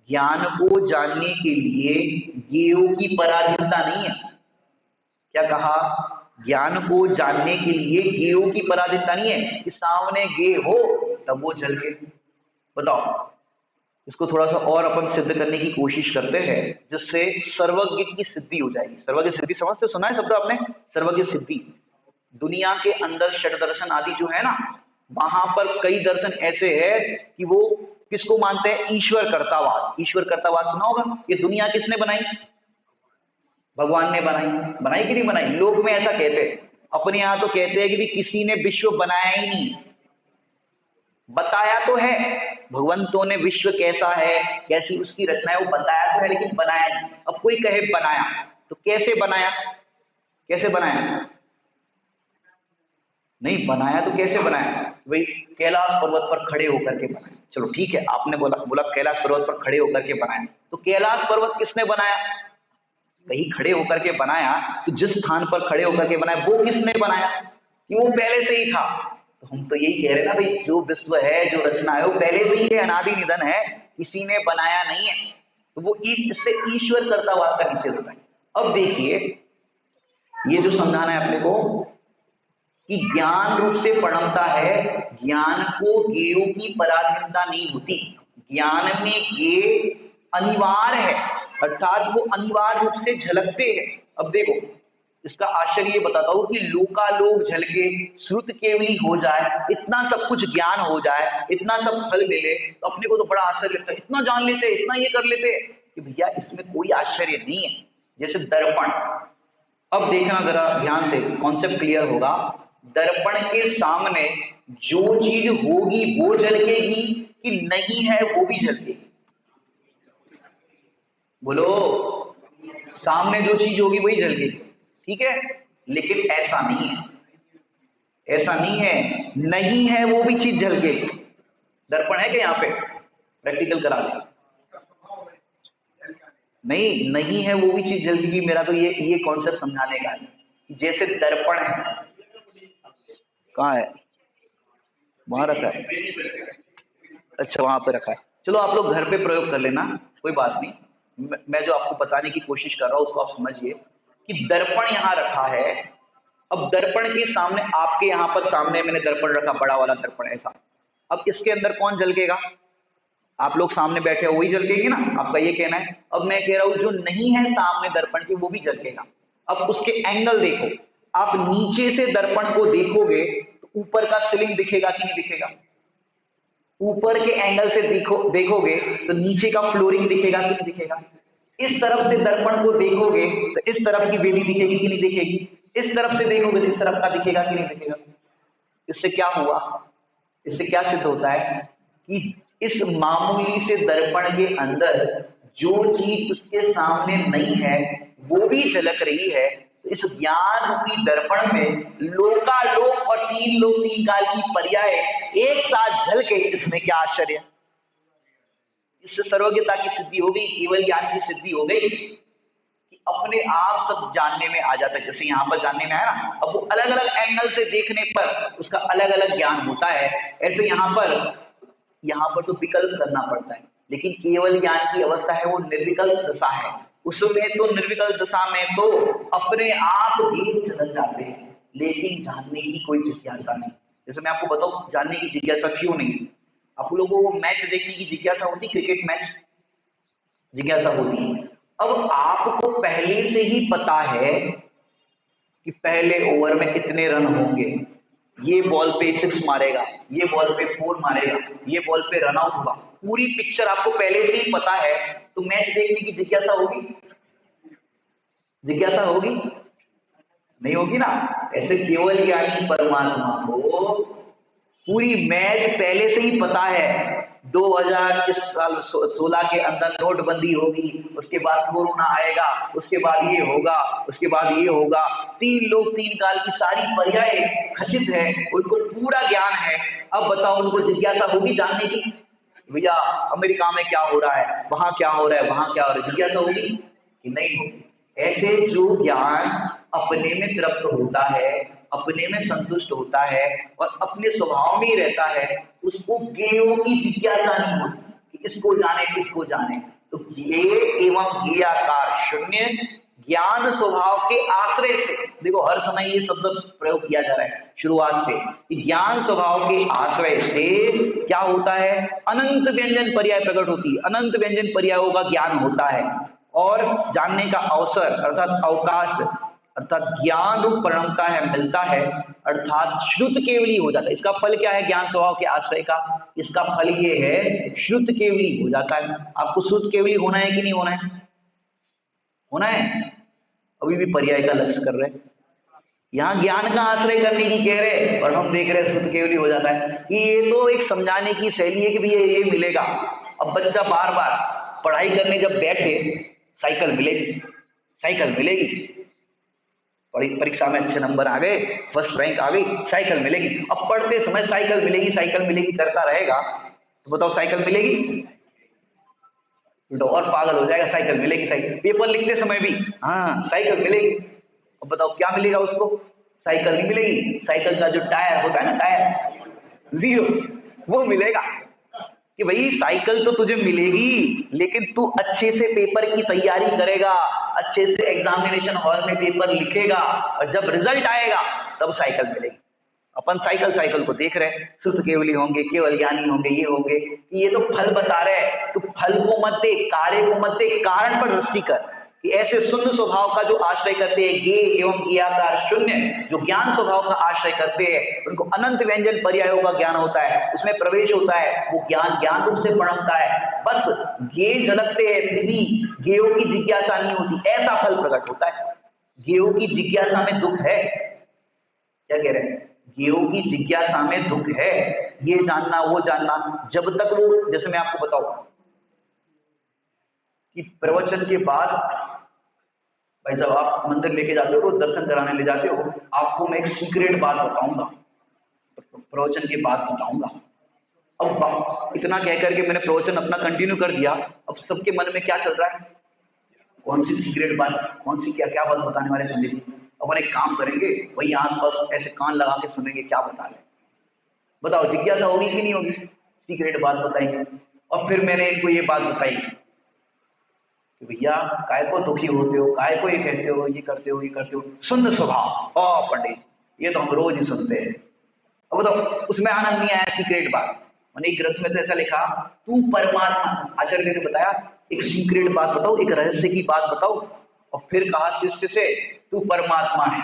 ज्ञान को जानने के लिए ज्ञेयों की पराधीनता नहीं है। क्या कहा, ज्ञान को जानने के लिए ज्ञेयों की पराधीनता नहीं है कि सामने ज्ञेय हो तब वो झलके। बताओ, इसको थोड़ा सा और अपन सिद्ध करने की कोशिश करते हैं, जिससे सर्वज्ञ की सिद्धि हो जाएगी। सर्वज्ञ सिद्धि समझते, सुना है शब्द आपने, सर्वज्ञ सिद्धि। दुनिया के अंदर षट दर्शन आदि जो है ना, वहां पर कई दर्शन ऐसे हैं कि वो किसको मानते हैं, ईश्वर कर्तावाद। ईश्वर कर्तावाद सुना होगा, ये दुनिया किसने बनाई, भगवान ने बनाई, बनाई कि नहीं बनाई, लोग में ऐसा कहते हैं। अपने यहां तो कहते हैं कि किसी ने विश्व बनाया ही नहीं, बताया तो है भगवंतों ने विश्व कैसा है, कैसी उसकी रचना है वो बताया तो है, लेकिन बनाया नहीं। अब कोई कहे बनाया, तो कैसे बनाया, कैसे बनाया, नहीं बनाया तो कैसे बनाया, भाई कैलाश पर्वत पर खड़े होकर के बनाया। चलो ठीक है, आपने बोला कैलाश पर्वत पर खड़े होकर के बनाया, तो कैलाश पर्वत किसने बनाया, कहीं खड़े होकर के बनाया, तो जिस स्थान पर खड़े होकर के बनाया वो किसने बनाया? कि वो पहले से ही था। तो हम तो यही कह रहे हैं ना भाई, जो विश्व है, जो रचना है, वो पहले से ही है, अनादि निधन है, किसी ने बनाया नहीं है। तो वो इससे ईश्वर कर्तावाद का निषेध होता है। अब देखिए, ये जो समझाना है अपने को कि ज्ञान रूप से परिणमता है, ज्ञान को ज्ञेयों की पराधीनता नहीं होती, ज्ञान में ज्ञेय अनिवार्य है, अर्थात वो अनिवार्य रूप से झलकते हैं। अब देखो, इसका आश्चर्य ये बताता हूं कि लोकालोक झलके, श्रुत केवली हो जाए, इतना सब कुछ ज्ञान हो जाए, इतना सब फल मिले, तो अपने को तो बड़ा आश्चर्य लगता है, इतना जान लेते, इतना ये कर लेते, कि भैया इसमें कोई आश्चर्य नहीं है। जैसे दर्पण, अब देखना जरा ध्यान से, कॉन्सेप्ट क्लियर होगा। दर्पण के सामने जो चीज होगी वो झलकेगी, कि नहीं है वो भी झलकेगी? बोलो, सामने जो चीज होगी वही झलकेगी, ठीक है, लेकिन ऐसा नहीं है, ऐसा नहीं है, नहीं है वो भी चीज झलकेगी। दर्पण है क्या यहाँ पे? प्रैक्टिकल करा दे। नहीं, नहीं है वो भी चीज झलकेगी, मेरा तो ये कॉन्सेप्ट समझाने का है। जैसे दर्पण है, कहाँ है? वहां रखा है, अच्छा वहां पे रखा है। चलो आप लोग घर पे प्रयोग कर लेना, कोई बात नहीं। मैं जो आपको बताने की कोशिश कर रहा हूं उसको आप समझिए कि दर्पण यहाँ रखा है। अब दर्पण के सामने, आपके यहाँ पर सामने मैंने दर्पण रखा, बड़ा वाला दर्पण ऐसा। अब इसके अंदर कौन झलकेगा? आप लोग सामने बैठे हो, वही झलकेगी ना, आपका ये कहना है। अब मैं कह रहा हूं जो नहीं है सामने दर्पण के, वो भी झलकेगा। अब उसके एंगल देखो, आप नीचे से दर्पण को देखोगे तो ऊपर का सीलिंग दिखेगा कि नहीं दिखेगा? ऊपर के एंगल से देखोगे तो नीचे का फ्लोरिंग दिखेगा कि नहीं दिखेगा? इस तरफ से दर्पण को देखोगे तो इस तरफ की वेदी दिखेगी कि नहीं दिखेगी? इस तरफ से देखोगे तो इस तरफ का दिखेगा कि नहीं दिखेगा? इससे क्या हुआ? इससे क्या सिद्ध होता है कि इस मामूली से दर्पण के अंदर जो चीज उसके सामने नहीं है वो भी झलक रही है। तो इस ज्ञान रूपी दर्पण में लोकालोक और तीन लोक तीन काल की पर्याय एक साथ झलके, इसमें क्या आश्चर्य? इससे सर्वज्ञता की सिद्धि हो गई, केवल ज्ञान की सिद्धि हो गई, कि अपने आप सब जानने में आ जाता है। जैसे यहाँ पर जानने में आया ना, अब वो अलग अलग एंगल से देखने पर उसका अलग अलग ज्ञान होता है। ऐसे यहाँ पर तो विकल्प करना पड़ता है, लेकिन केवल ज्ञान की अवस्था है वो निर्विकल्प दशा है। उसमें तो निर्विकल्प दशा में तो अपने आप भी झलक जाते हैं, लेकिन जानने की कोई जिज्ञासा नहीं। जैसे मैं आपको बताऊं, जानने की जिज्ञासा क्यों नहीं? आप लोगों को मैच देखने की जिज्ञासा होती, क्रिकेट मैच जिज्ञासा होती है। अब आपको पहले से ही पता है कि पहले ओवर में इतने रन होंगे, ये बॉल पे 6 मारेगा, ये बॉल पे 4 मारेगा, ये बॉल पे रन आउट होगा, पूरी पिक्चर आपको पहले से ही पता है। तो मैच देखने की जिज्ञासा होगी? जिज्ञासा होगी? नहीं होगी ना। ऐसे केवल ज्ञानी परमात्मा को पूरी मैच पहले से ही पता है। 2016 के अंदर नोटबंदी होगी, उसके बाद कोरोना आएगा, उसके बाद ये होगा, उसके बाद ये होगा। तीन लोग तीन काल की सारी पर्याय खचित है, उनको पूरा ज्ञान है। अब बताओ, उनको जिज्ञासा होगी जानने की? भैया अमेरिका में क्या हो रहा है, वहां क्या हो रहा है, वहां क्या हो रहा है, जिज्ञासा होगी कि नहीं होगी? ऐसे जो ज्ञान अपने में तृप्त होता है, अपने में संतुष्ट होता है और अपने स्वभाव में ही रहता है, उसको ज्ञेयों की जिज्ञासा नहीं होती कि इसको जाने किसको जाने। तो ज्ञेय एवं ज्ञेयाकार शून्य ज्ञान स्वभाव के आश्रय से, देखो हर समय ये शब्द प्रयोग किया जा रहा है शुरुआत से, कि ज्ञान स्वभाव के आश्रय से क्या होता है? अनंत व्यंजन पर्याय प्रकट होती है, अनंत व्यंजन पर्यायों का ज्ञान होता है और जानने का अवसर अर्थात अवकाश अर्थात ज्ञान रूप परिणमता है, मिलता है, अर्थात श्रुत केवली हो जाता है। इसका फल क्या है? ज्ञान स्वभाव के आश्रय का इसका फल ये है, श्रुत केवली हो जाता है। आपको श्रुत केवली होना है कि नहीं होना है? होना है। अभी भी पर्याय का लक्ष्य कर रहे हैं, यहाँ ज्ञान का आश्रय करने की कह रहे और हम देख रहे हैं श्रुत केवली हो जाता है। कि ये तो एक समझाने की शैली है कि भैया ये मिलेगा। अब बच्चा बार बार पढ़ाई करने जब बैठे, साइकिल मिलेगी, साइकिल मिलेगी, परीक्षा में अच्छे नंबर आ गए, फर्स्ट रैंक आ गई, साइकिल मिलेगी। अब पढ़ते समय साइकिल मिलेगी, साइकिल मिलेगी करता रहेगा, तो बताओ साइकिल मिलेगी? उल्टा और पागल हो जाएगा, साइकिल मिलेगी, साइकिल पेपर लिखते समय भी हाँ साइकिल मिलेगी। अब बताओ क्या मिलेगा उसको? साइकिल नहीं मिलेगी, साइकिल का जो टायर होता है ना, टायर जीरो, वो मिलेगा कि भाई साइकिल तो तुझे मिलेगी लेकिन तू अच्छे से पेपर की तैयारी करेगा, अच्छे से एग्जामिनेशन हॉल में पेपर लिखेगा और जब रिजल्ट आएगा तब साइकिल मिलेगी। अपन साइकिल साइकिल को देख रहे हैं, शुद्ध केवली होंगे, केवल ज्ञानी होंगे, ये होंगे, ये तो फल बता रहे, तो फल को मत देख, कार्य को मत देख, कारण पर दृष्टि कर कि ऐसे शून्य स्वभाव का जो आश्रय करते हैं, गे एवं ज्ञाकार शून्य, जो ज्ञान स्वभाव का आश्रय करते हैं, उनको अनंत व्यंजन पर्यायों का ज्ञान होता है, उसमें प्रवेश होता है, वो ज्ञान ज्ञान रूप से पड़कता है, बस गे झलकते हैं फिर भी गेयों की जिज्ञासा नहीं होती, ऐसा फल प्रकट होता है। गेयों की जिज्ञासा में दुख है, क्या कह रहे हैं? गेयों की जिज्ञासा में दुख है, ये जानना वो जानना, जब तक वो, जैसे मैं आपको बताऊं कि प्रवचन के बाद भाई साहब आप मंदिर लेके जाते हो, दर्शन कराने ले जाते हो, आपको मैं एक सीक्रेट बात बताऊंगा, प्रवचन के बाद बताऊंगा। अब इतना कह करके मैंने प्रवचन अपना कंटिन्यू कर दिया, अब सबके मन में क्या चल रहा है? कौन सी सीक्रेट बात, कौन सी क्या क्या बात बताने वाले पंडित जी? अपन एक काम करेंगे, वही आसपास ऐसे कान लगा के सुनेंगे क्या बता रहे। बताओ जिज्ञासा होगी कि नहीं होगी? सीक्रेट बात बताएंगे। और फिर मैंने इनको ये बात बताई कि भैया काय को दुखी होते हो, काय को ये कहते हो, ये करते हो, ये करते हो, शून्य स्वभाव। ओ पंडित ये तो हम रोज ही सुनते हैं। अब बताओ उसमें आनंद नहीं आया? सीक्रेट बात मैंने एक ग्रंथ में तो ऐसा लिखा, तू परमात्मा, आचार्य ने बताया एक सीक्रेट बात बताओ, एक रहस्य की बात बताओ, और फिर कहा शिष्य से तू परमात्मा है।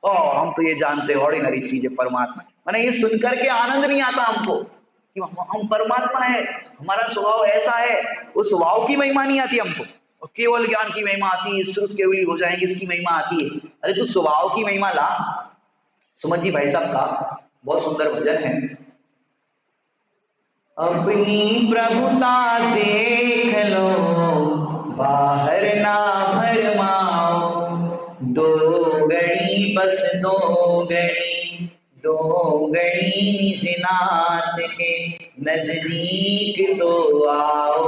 और हम तो ये जानते हैं ऑर्डिनरी चीज है परमात्मा, मैंने ये सुनकर के आनंद नहीं आता हमको कि हम परमात्मा है, हमारा स्वभाव ऐसा है, उस स्वभाव की महिमा नहीं आती हमको, और केवल ज्ञान की महिमा आती है, श्रुत केवली हो जाएंगे इसकी महिमा आती है। अरे तू स्वभाव की महिमा ला। सुमन जी भाई साहब का बहुत सुंदर भजन है, अपनी प्रभुता देख लो बाहर ना भरमाओ, दो गणी बस दो गणी, दो गणी निजनाथ के नजदीक तो आओ,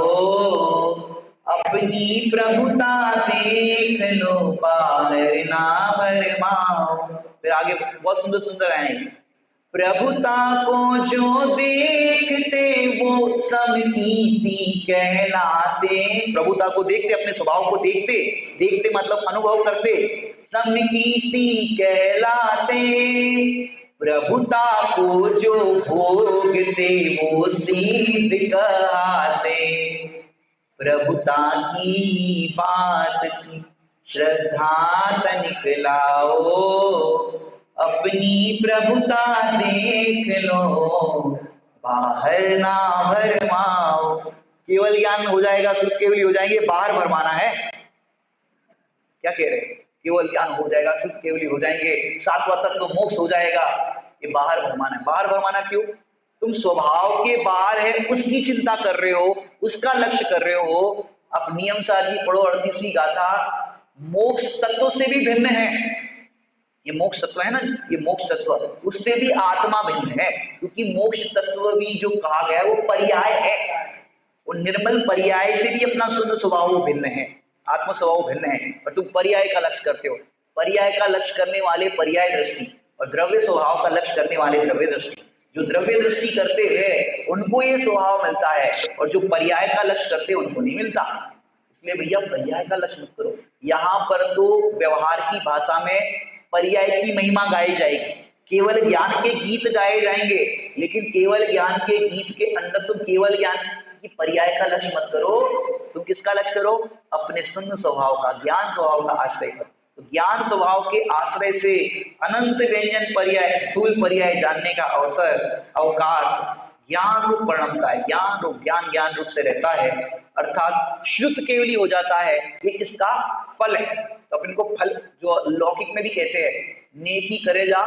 अपनी प्रभुता देख लो बाहर ना भरमाओ। फिर आगे बहुत सुंदर सुंदर आएंगे, प्रभुता को जो देखते वो समकीर्ति कहलाते, प्रभुता को देखते, अपने स्वभाव को देखते, देखते मतलब अनुभव करते, समकीर्ति कहलाते, प्रभुता को जो भोगते वो सिद्ध कहते, प्रभुता की बात की श्रद्धा तनिक लाओ, अपनी प्रभुता देख लो बाहर ना भरमाओ। केवल ज्ञान हो जाएगा, शुद्ध केवली हो जाएंगे, बाहर भरमाना है। क्या कह रहे हैं? केवल ज्ञान हो जाएगा, शुद्ध केवली हो जाएंगे, सातवां तत्व तो मोक्ष हो जाएगा, ये बाहर भरमाना है। बाहर भरमाना क्यों? तुम स्वभाव के बाहर है उसकी चिंता कर रहे हो, उसका लक्ष्य कर रहे हो। अब नियम साधी पढ़ो 38वीं गाथा, मोक्ष तत्व से भी भिन्न है। ये मोक्ष तत्व है ना, ये मोक्ष तत्व उससे भी आत्मा भिन्न है, क्योंकि मोक्ष तत्व भी जो कहा गया है वो पर्याय है, वो निर्मल पर्याय से भी अपना शुद्ध स्वभाव भिन्न है, आत्म स्वभाव भिन्न है, और तुम पर्याय का लक्ष्य करते हो। पर्याय का लक्ष्य करने वाले पर्याय दृष्टि, और द्रव्य स्वभाव का लक्ष्य करने वाले द्रव्य दृष्टि। जो द्रव्य दृष्टि करते हैं उनको ये स्वभाव मिलता है, और जो पर्याय का लक्ष्य करते हैं उनको नहीं मिलता। इसलिए भैया पर्याय का लक्ष्य मत करो। यहाँ पर तो व्यवहार की भाषा में पर्याय की महिमा गाई जाएगी, केवल ज्ञान के गीत गाए जाएंगे, लेकिन केवल ज्ञान के गीत के अंदर तुम केवल ज्ञान की पर्याय का लक्ष्य मत करो, तुम किसका लक्ष्य करो? अपने शून्य स्वभाव का, ज्ञान स्वभाव का आश्रय करो। तो ज्ञान स्वभाव के आश्रय से अनंत व्यंजन पर्याय, स्थूल पर्याय जानने का अवसर, अवकाश ज्ञान रूप परिणमता है। ज्ञान रूप, ज्ञान ज्ञान रूप से रहता है, अर्थात शुद्ध केवली हो जाता है। ये किसका फल है? तो अपन को फल जो लौकिक में भी कहते हैं, नेकी करे जा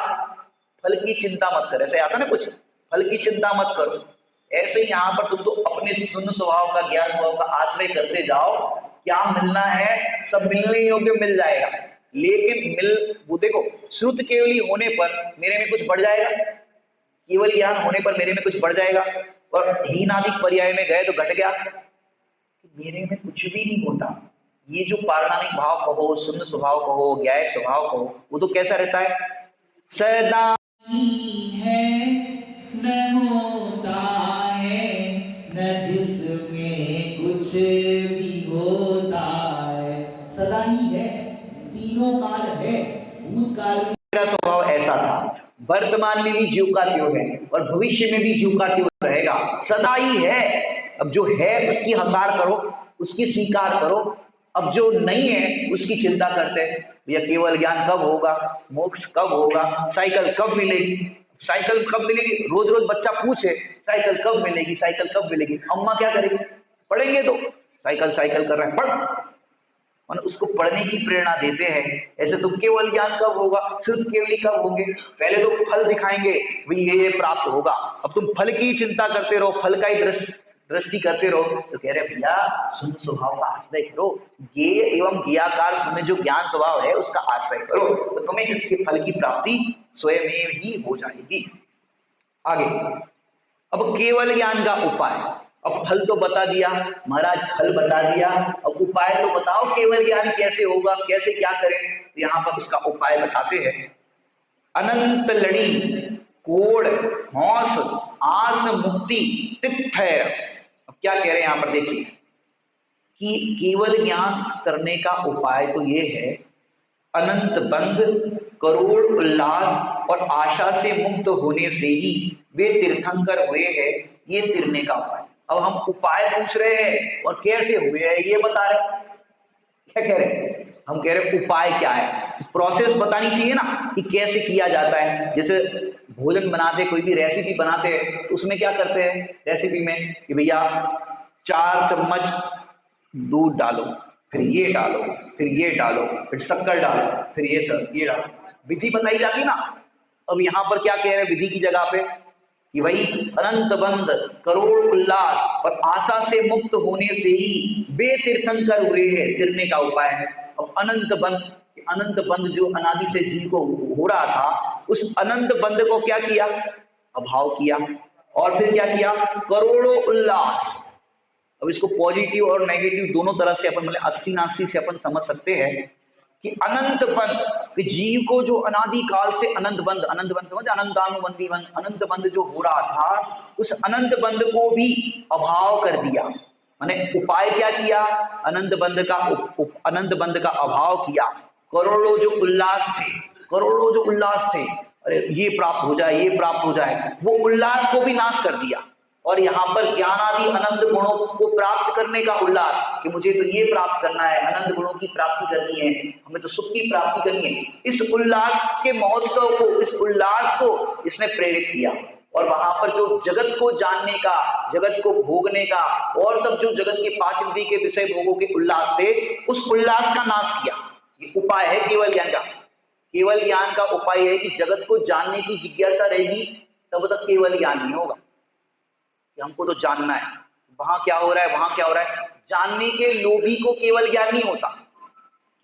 फल की चिंता मत कर, ऐसे आता ना कुछ, फल की चिंता मत करो। ऐसे ही यहाँ पर तुम तो अपने शून्य स्वभाव का, ज्ञान स्वभाव का आश्रय करते जाओ, क्या मिलना है सब मिलने योग्य मिल जाएगा। लेकिन वो देखो, श्रुत केवली होने पर मेरे में कुछ बढ़ जाएगा, केवल ज्ञान होने पर मेरे में कुछ बढ़ जाएगा, और हीनादिक पर्याय में गए तो घट गया। मेरे में कुछ भी नहीं होता। ये जो पारमाणिक भाव कहो, शून्य स्वभाव कहो, ज्ञेय स्वभाव कहो, वो तो कैसा रहता है, सदा है न होता है न जिसमें कुछ भी होता है, सदा ही है, तीनों काल है, भूतकाल में मेरा स्वभाव ऐसा था, वर्तमान में भी जीव का त्यों है और भविष्य में भी जीव का त्यों रहेगा, सदा ही है। अब जो है उसकी हकार करो, उसकी स्वीकार करो। अब जो नहीं है उसकी चिंता करते हैं, भैया केवल ज्ञान कब होगा, मोक्ष कब होगा, साइकिल कब मिलेगी, साइकिल कब मिलेगी। रोज रोज बच्चा पूछे साइकिल कब मिलेगी, साइकिल कब मिलेगी, अम्मा क्या करेगी, पढ़ेंगे तो साइकिल साइकिल कर रहे हैं, पढ़, और उसको पढ़ने की प्रेरणा देते हैं। ऐसे तो केवल ज्ञान कब होगा, सिर्फ केवली कब होंगे, पहले तो फल दिखाएंगे, भाई ये प्राप्त होगा। अब तुम फल की चिंता करते रहो, फल का ही दृष्टि करते रहो, तो कह रहे भैया शून्य स्वभाव का आश्रय करो, ये एवं ज्ञाकार शून्य जो ज्ञान स्वभाव है उसका आश्रय करो, तो तुम्हें इसके फल की प्राप्ति स्वयं ही हो जाएगी। आगे अब केवल ज्ञान का उपाय, अब फल तो बता दिया महाराज, फल बता दिया, अब उपाय तो बताओ केवल ज्ञान कैसे होगा, कैसे क्या करें। तो यहां पर उसका उपाय बताते हैं, अनंत लड़ी कोड़ हौस आस मुक्ति तिप्त है। अब क्या कह रहे हैं यहां पर देखिए कि केवल ज्ञान करने का उपाय तो ये है, अनंत बंध करोड़ उल्लास और आशा से मुक्त होने से ही वे तीर्थंकर हुए हैं, ये तिरने का उपाय। अब हम उपाय पूछ रहे हैं और कैसे हुए हैं ये बता रहे हैं। क्या कह रहे हैं, हम कह रहे हैं उपाय क्या है, प्रोसेस बतानी चाहिए ना कि कैसे किया जाता है। जैसे भोजन बनाते, कोई भी रेसिपी बनाते हैं तो उसमें क्या करते हैं रेसिपी में कि भैया 4 चम्मच दूध डालो, फिर ये डालो, फिर ये डालो, फिर शक्कर डालो, फिर ये सब ये डालो, विधि बताई जाती ना। अब यहां पर क्या कह रहे हैं विधि की जगह पे कि भाई अनंत बंद करोड़ उल्लास और आशा से मुक्त होने से ही वे तीर्थंकर हुए हैं, तिरने का उपाय है। अब अनंत बंद जो अनादि से जीव को हो रहा था, उस अनंत बंद को क्या किया, अभाव किया, और फिर क्या किया, करोड़ों उल्लास। अब इसको पॉजिटिव और नेगेटिव दोनों तरफ से अपन मतलब 80-80 से अपन समझ सकते हैं कि अनंत बंध, कि जीव को जो अनादि काल से अनंत बंध समझ, अनंतानुबंधी बंध, अनंत बंध जो हो रहा था, उस अनंत बंध को भी अभाव कर दिया। माने उपाय क्या किया, अनंत बंध का अभाव किया। करोड़ों जो उल्लास थे, करोड़ों जो उल्लास थे, अरे ये प्राप्त हो जाए, ये प्राप्त हो जाए, वो उल्लास को भी नाश कर दिया। और यहाँ पर ज्ञान आदि अनंत गुणों को प्राप्त करने का उल्लास कि मुझे तो ये प्राप्त करना है, अनंत गुणों की प्राप्ति करनी है, हमें तो सुख की प्राप्ति करनी है। इस उल्लास के महोत्सव को, इस उल्लास को इसने प्रेरित किया। और वहां पर जो जगत को जानने का, जगत को भोगने का और सब जो जगत के 5 इंद्रिय के विषय भोगों के उल्लास थे, उस उल्लास का नाश किया। ये उपाय है केवल ज्ञान का। केवल ज्ञान का उपाय है कि जगत को जानने की जिज्ञासा रहेगी तब तक केवल ज्ञान नहीं होगा, कि हमको तो जानना है वहां क्या हो रहा है, वहां क्या हो रहा है। जानने के लोभी को केवल ज्ञान नहीं होता।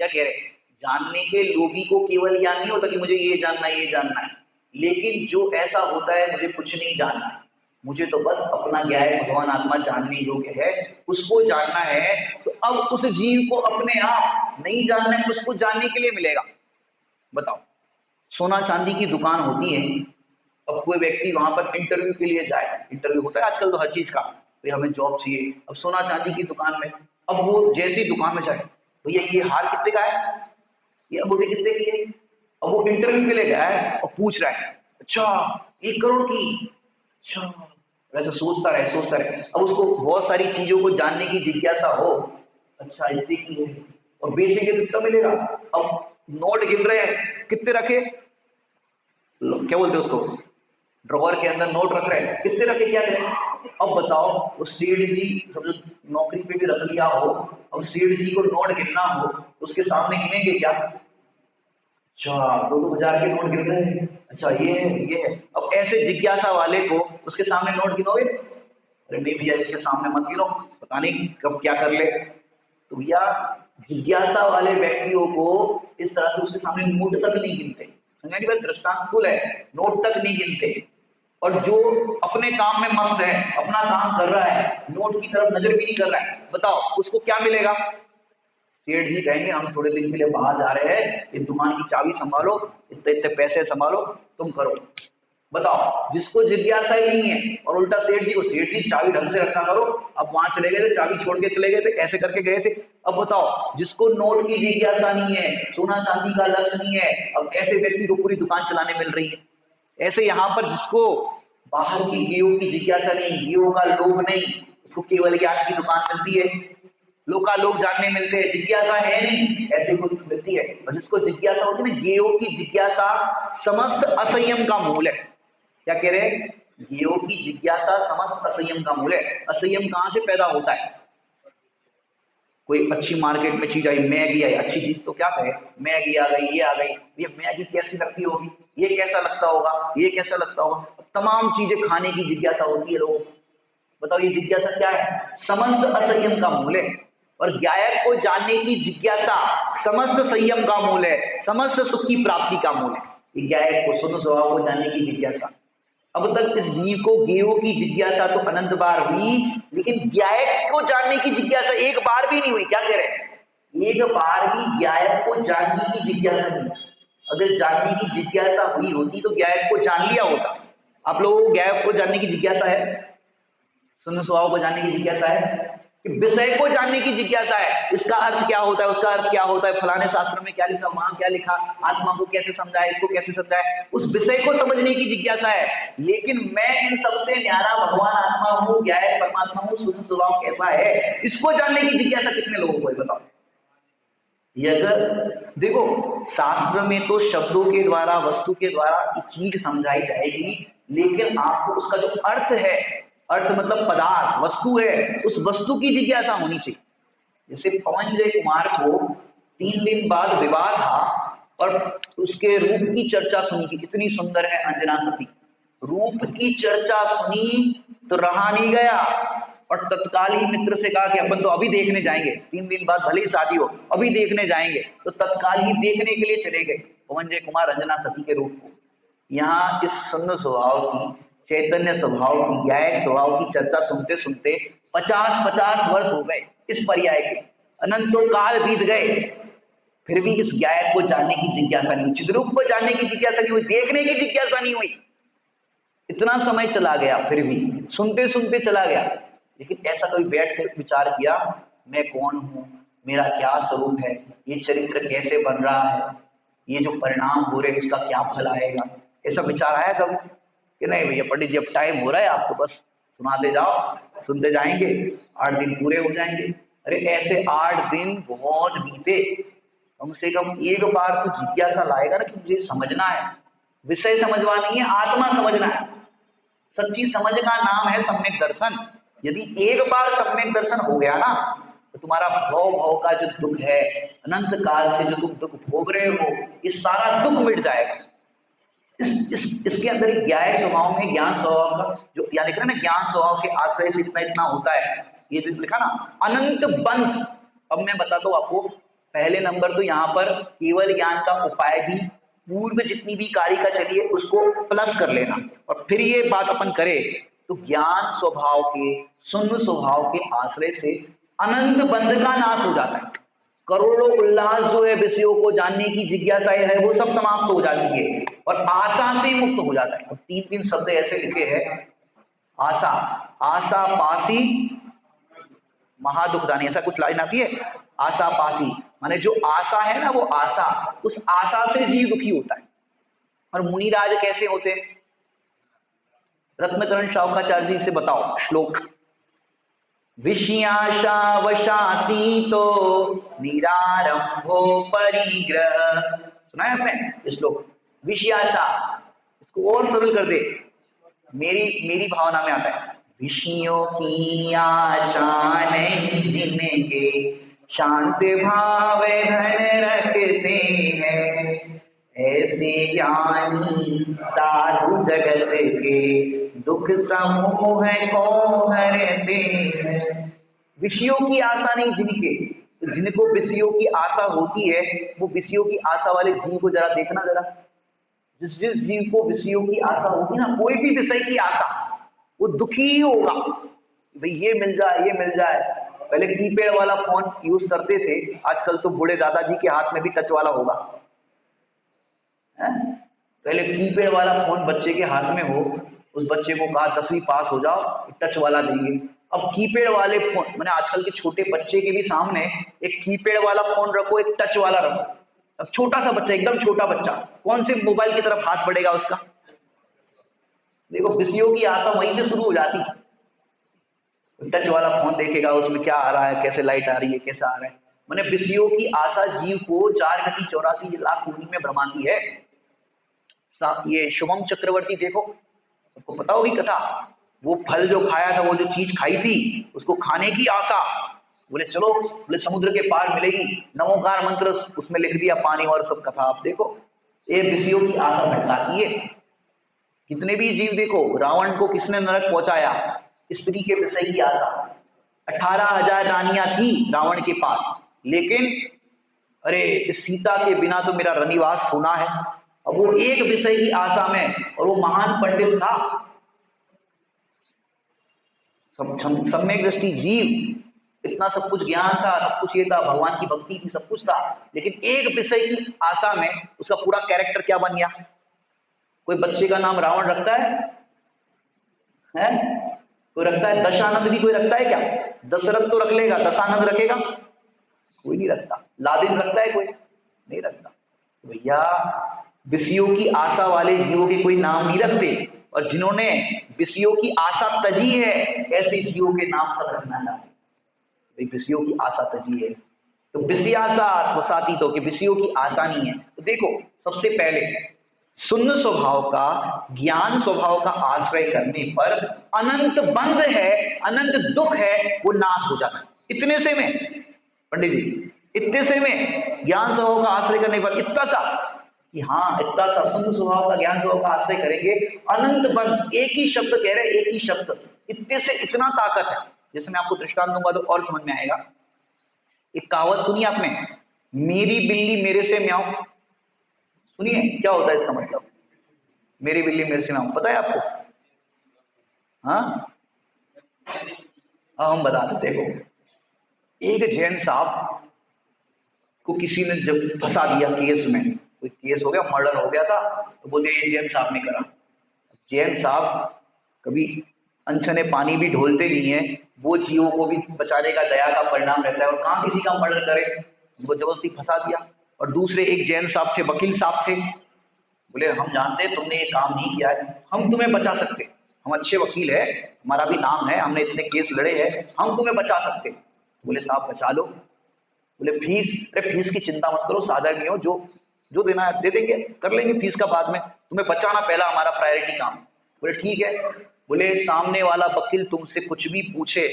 क्या कह रहे हैं, जानने के लोभी को केवल ज्ञान नहीं होता कि मुझे ये जानना है, ये जानना है। लेकिन जो ऐसा होता है मुझे कुछ नहीं जानना है, मुझे तो बस अपना ज्ञाय भगवान आत्मा जानने योग्य है, उसको जानना है, तो अब उस जीव को अपने आप नहीं जानना है, उसको जानने के लिए मिलेगा। बताओ, सोना चांदी की दुकान होती है, अब कोई व्यक्ति वहां पर इंटरव्यू के लिए जाए, इंटरव्यू होता है आजकल तो हर चीज का, तो हमें जॉब चाहिए, अब सोना चांदी की दुकान में, अब वो जैसी दुकान में जाए, भैया ये हार कितने का है, ये अंगूठी कितने की है। अब वो इंटरव्यू के लिए गया है और पूछ रहा है, अच्छा 1 करोड़ की, अच्छा, वैसे सोचता रहे। अब उसको बहुत सारी चीजों को जानने की जिज्ञासा हो, अच्छा इतने की है, और बेचेंगे तो कितना मिलेगा। अब नोट गिन रहे हैं, कितने रखे, क्या बोलते हैं उसको, ड्रॉवर के अंदर नोट रख रहे हैं, कितने रखे, क्या करें। अब बताओ, उस सेठ जी समझो नौकरी पे भी रख लिया हो, अब सेठ जी को नोट गिनना हो तो उसके सामने गिनेंगे क्या, अच्छा 2-2 हजार के नोट गिन रहे हैं, अच्छा ये है। अब ऐसे जिज्ञासा वाले को उसके सामने नोट गिनोगे, अरे नहीं भैया इसके सामने मत गिनो, पता नहीं कब क्या कर ले। तो भैया जिज्ञासा वाले व्यक्तियों को इस तरह से उसके सामने नोट तक नहीं गिनते, समझने की बात, दृष्टांत फुल है, नोट तक नहीं गिनते। और जो अपने काम में मस्त है, अपना काम कर रहा है, नोट की तरफ नजर भी नहीं कर रहा है, बताओ उसको क्या मिलेगा? सेठ जी कहेंगे हम थोड़े दिन के लिए बाहर जा रहे हैं, इस दुकान की चाबी संभालो, इतने इतने पैसे संभालो, तुम करो। बताओ, जिसको जिज्ञासा ही नहीं है, और उल्टा सेठ जी को, सेठ जी चाबी ढंग से रखा करो, अब वहां चले गए थे, चाबी छोड़ के चले गए थे, ऐसे करके गए थे। अब बताओ, जिसको नोट की जिज्ञासा नहीं है, सोना चांदी का लक्ष्य नहीं है, अब ऐसे व्यक्ति को पूरी दुकान चलाने मिल रही है। ऐसे यहाँ पर जिसको बाहर की गेहूं की जिज्ञासा नहीं, गेहूं का लोभ नहीं, उसको केवल ज्ञान की दुकान मिलती है, लोग जानने मिलते हैं, जिज्ञासा है नहीं, ऐसे कुछ मिलती है। और जिसको जिज्ञासा होती है ना, गेहूं की जिज्ञासा समस्त असंयम का मूल है। क्या कह रहे हैं? गेहूं की जिज्ञासा समस्त असंयम का मूल है। असंयम कहां से पैदा होता है? कोई अच्छी मार्केट में चीज आई, मैगी आई, अच्छी चीज तो क्या कहे, मैगी आ गई, ये आ गई, ये मैगी कैसी लगती होगी, ये कैसा लगता होगा, ये कैसा लगता होगा, तमाम चीजें खाने की जिज्ञासा होती है लोगों को। बताओ ये जिज्ञासा क्या है? समस्त असंयम का मूल है। और गायक को जानने की जिज्ञासा समस्त संयम का मूल है, समस्त सुख की प्राप्ति का मूल है। ये गायक को, सुन स्वभाव को जानने की जिज्ञासा। अब तक इस जीव को गेहूं की जिज्ञासा तो अनंत बार हुई, लेकिन गायक को जानने की जिज्ञासा एक बार भी नहीं हुई। क्या कह रहे हैं? एक बार भी गायक को जानने की जिज्ञासा नहीं। अगर जानने की जिज्ञासा हुई होती तो गायक को जान लिया होता। आप लोगों को गायक को जानने की जिज्ञासा है? सुन स्वभाव को जानने की जिज्ञासा है? कि विषय को जानने की जिज्ञासा है, इसका अर्थ क्या होता है, उसका अर्थ क्या होता है, फलाने शास्त्र में क्या लिखा, वहां क्या लिखा, आत्मा को कैसे समझाए, इसको कैसे समझाए, उस विषय को समझने की जिज्ञासा है। लेकिन मैं इन सबसे न्यारा भगवान आत्मा हूँ, गायक परमात्मा हूँ, शुद्ध स्वभाव कैसा है, इसको जानने की जिज्ञासा कितने लोगों को है? बताओ। ये अगर देखो, शास्त्र में तो शब्दों के द्वारा, वस्तु के द्वारा चीज समझाई जाएगी, लेकिन आपको उसका जो अर्थ है, अर्थ मतलब पदार्थ, वस्तु है, उस वस्तु की जिज्ञासा होनी चाहिए। जैसे पवन जय कुमार को 3 दिन बाद विवाह था और उसके रूप की चर्चा सुनी कि कितनी सुंदर है अंजना सती। रूप की चर्चा सुनी तो रहा नहीं गया और तत्काल ही मित्र से कहा कि अपन तो अभी देखने जाएंगे, 3 दिन बाद भले ही शादी हो, अभी देखने जाएंगे। तो तत्काल ही देखने के लिए चले गए पवन जय कुमार अंजना सती के रूप को। यहाँ इस सुंदर स्वभाव की, चैतन्य स्वभाव की, गायक स्वभाव की चर्चा सुनते सुनते 50-50 वर्ष हो गए इस पर्याय के, अनंतों काल बीत गए, फिर भी इस गायक को जानने की जिज्ञासा नहीं हुई, चिद्रूप को जानने की जिज्ञासा नहीं हुई, देखने की जिज्ञासा नहीं हुई। इतना समय चला गया, फिर भी सुनते सुनते चला गया, लेकिन ऐसा कभी बैठ कर विचार किया, मैं कौन हूं, मेरा क्या स्वरूप है, ये चरित्र कैसे बन रहा है, ये जो परिणाम हो रहे हैं इसका क्या फल आएगा? ऐसा विचार आया कब? कि नहीं भैया पंडित जी अब टाइम हो रहा है, आपको बस सुनाते जाओ, सुनते जाएंगे, 8 दिन पूरे हो जाएंगे। अरे ऐसे 8 दिन बहुत बीते, कम से कम एक बार तो जिज्ञासा लाएगा ना कि मुझे समझना है, विषय समझवा नहीं है, आत्मा समझना है। सच्ची समझ का नाम है सम्यक दर्शन। यदि एक बार सम्यक दर्शन हो गया ना, तो तुम्हारा भव का जो दुख है, अनंत काल से जो तुम दुख भोग रहे हो, ये सारा दुख मिट जाएगा। इसके अंदर एक ज्ञान स्वभाव में, ज्ञान स्वभाव का जो या लिख रहा है ना, ज्ञान स्वभाव के आश्रय से इतना इतना होता है, ये जो लिखा ना अनंत बंध। अब मैं बताता हूँ आपको, पहले नंबर तो यहाँ पर केवल ज्ञान का उपाय भी, पूर्व जितनी भी कारिका चली है उसको प्लस कर लेना, और फिर ये बात अपन करें तो ज्ञान स्वभाव के, शून्य स्वभाव के आश्रय से अनंत बंध का नाश हो जाता है। करोड़ों उल्लास जो है विषयों को जानने की जिज्ञासा है, वो सब समाप्त हो जाती है और आशा से मुक्त हो जाता है। और 3 शब्द ऐसे लिखे हैं, आशा, आशा पासी महादुख जानी, ऐसा कुछ लाइन आती है, आशा पासी, माने जो आशा है ना, वो आशा, उस आशा से जीव दुखी होता है। और मुनिराज कैसे होते? रत्नकरण शावकाचार्य जी से बताओ श्लोक, विषयाशा वशाती तो निरारंभो परिग्रह, सुना है आपने श्लोक? विषयाशा, इसको और सरल कर दे, मेरी भावना में आता है, विषयों की आशा नहीं जिनके शांत भाव धन रखते हैं, ऐसे ज्ञानी साधु जगत के दुख समूह को हरते हैं। विषयों की आशा नहीं जिनके, जिनको विषयों की आशा होती है, वो विषयों की आशा वाले जीव को जरा देखना, जरा जिस जिस जीव को विषयों की आशा होगी ना, कोई भी विषय की आशा, वो दुखी ही होगा। भाई ये मिल जाए, ये मिल जाए। पहले कीपैड वाला फोन यूज करते थे, आजकल तो बूढ़े दादाजी के हाथ में भी टच वाला होगा। है? पहले कीपैड वाला फोन बच्चे के हाथ में हो, उस बच्चे को कहा 10वीं पास हो जाओ, टच वाला देंगे। अब कीपैड वाले फोन, मैंने आजकल के छोटे बच्चे के भी सामने एक कीपैड वाला फोन रखो, एक टच वाला रखो। अब छोटा सा बच्चा, एकदम छोटा बच्चा, कौन से मोबाइल की तरफ हाथ बढ़ेगा उसका? देखो, विषयों की आशा वहीं से शुरू हो जाती। टच वाला फोन देखेगा, उसमें क्या आ रहा है, कैसे लाइट आ रही है, कैसा आ रहा है। मैंने विषयों की आशा जीव को 4 गति 84 लाख योनि में भ्रमाती है। ये शुभम चक्रवर्ती देखो, आपको पता होगी कथा, वो फल जो खाया था, वो जो चीज खाई थी, उसको खाने की आशा, बोले चलो, बोले समुद्र के पार मिलेगी, नमोकार मंत्र उसमें लिख दिया, पानी और सब कथा। आप देखो, ये विषयों की आशा भटकाती है। कितने भी जीव देखो, रावण को किसने नरक पहुंचाया? स्त्री के विषय की आशा। 18,000 रानियां थी रावण के पास, लेकिन अरे सीता के बिना तो मेरा रनिवास होना है। अब वो एक विषय की आशा में, और वो महान पंडित था, सम्यक दृष्टि जीव, इतना सब कुछ ज्ञान था, सब कुछ ये था, भगवान की भक्ति थी, सब कुछ था, लेकिन एक विषय की आशा में उसका पूरा कैरेक्टर क्या बन गया? कोई बच्चे का नाम रावण रखता है? कोई रखता है? दशानंद भी कोई रखता है क्या? दशरथ तो रख लेगा, दशानंद रखेगा? कोई नहीं रखता। लादेन रखता है कोई? नहीं रखता। भैया, विषयों की आशा वाले जीवों के कोई नाम नहीं रखते, और जिन्होंने विषयों की आशा तजी है, ऐसे जीवों के नाम सब रखना चाहते। विषयों की आशा तजी है, तो विषयाशा वसाती, तो कि विषयों की आशा नहीं है। तो देखो, सबसे पहले शून्य स्वभाव का, ज्ञान स्वभाव का आश्रय करने पर अनंत बंध है, अनंत दुख है, वो नाश हो जाता है। इतने से में पंडित जी, इतने से में ज्ञान स्वभाव का आश्रय करने पर इतना सा कि हाँ, इतना सा शून्य स्वभाव का, ज्ञान स्वभाव का आश्रय करेंगे, अनंत बंध, एक ही शब्द कह रहे, एक ही शब्द, इतने से इतना ताकत है। जैसे मैं आपको दृष्टांत दूंगा तो और समझ में आएगा। एक कहावत सुनी आपने, मेरी बिल्ली मेरे से म्याऊं? सुनिए, क्या होता है इसका मतलब? मेरी बिल्ली मेरे से म्याऊं, पता है आपको? हाँ, हम बता देते। देखो, एक जैन साहब को किसी ने जब फंसा दिया केस में, कोई केस हो गया, मर्डर हो गया था, तो बोले ये जैन साहब ने करा। जैन साहब कभी अनछने पानी भी ढोलते नहीं है, वो जीवों को भी बचाने का दया का परिणाम रहता है, और कहाँ किसी का मर्डर करे, उनको जबरदस्ती फंसा दिया। और दूसरे एक जैन साहब थे, वकील साहब थे, बोले हम जानते हैं तुमने ये काम नहीं किया है, हम तुम्हें बचा सकते, हम अच्छे वकील है, हमारा भी नाम है, हमने इतने केस लड़े हैं, हम तुम्हें बचा सकते। बोले साहब बचा लो। बोले फीस? अरे फीस की चिंता मत करो, साधक नहीं हो, जो जो देना है दे देंगे, कर लेंगे फीस का बाद में, तुम्हें बचाना पहला हमारा प्रायोरिटी काम। बोले ठीक है। बोले सामने वाला वकील तुमसे कुछ भी पूछे,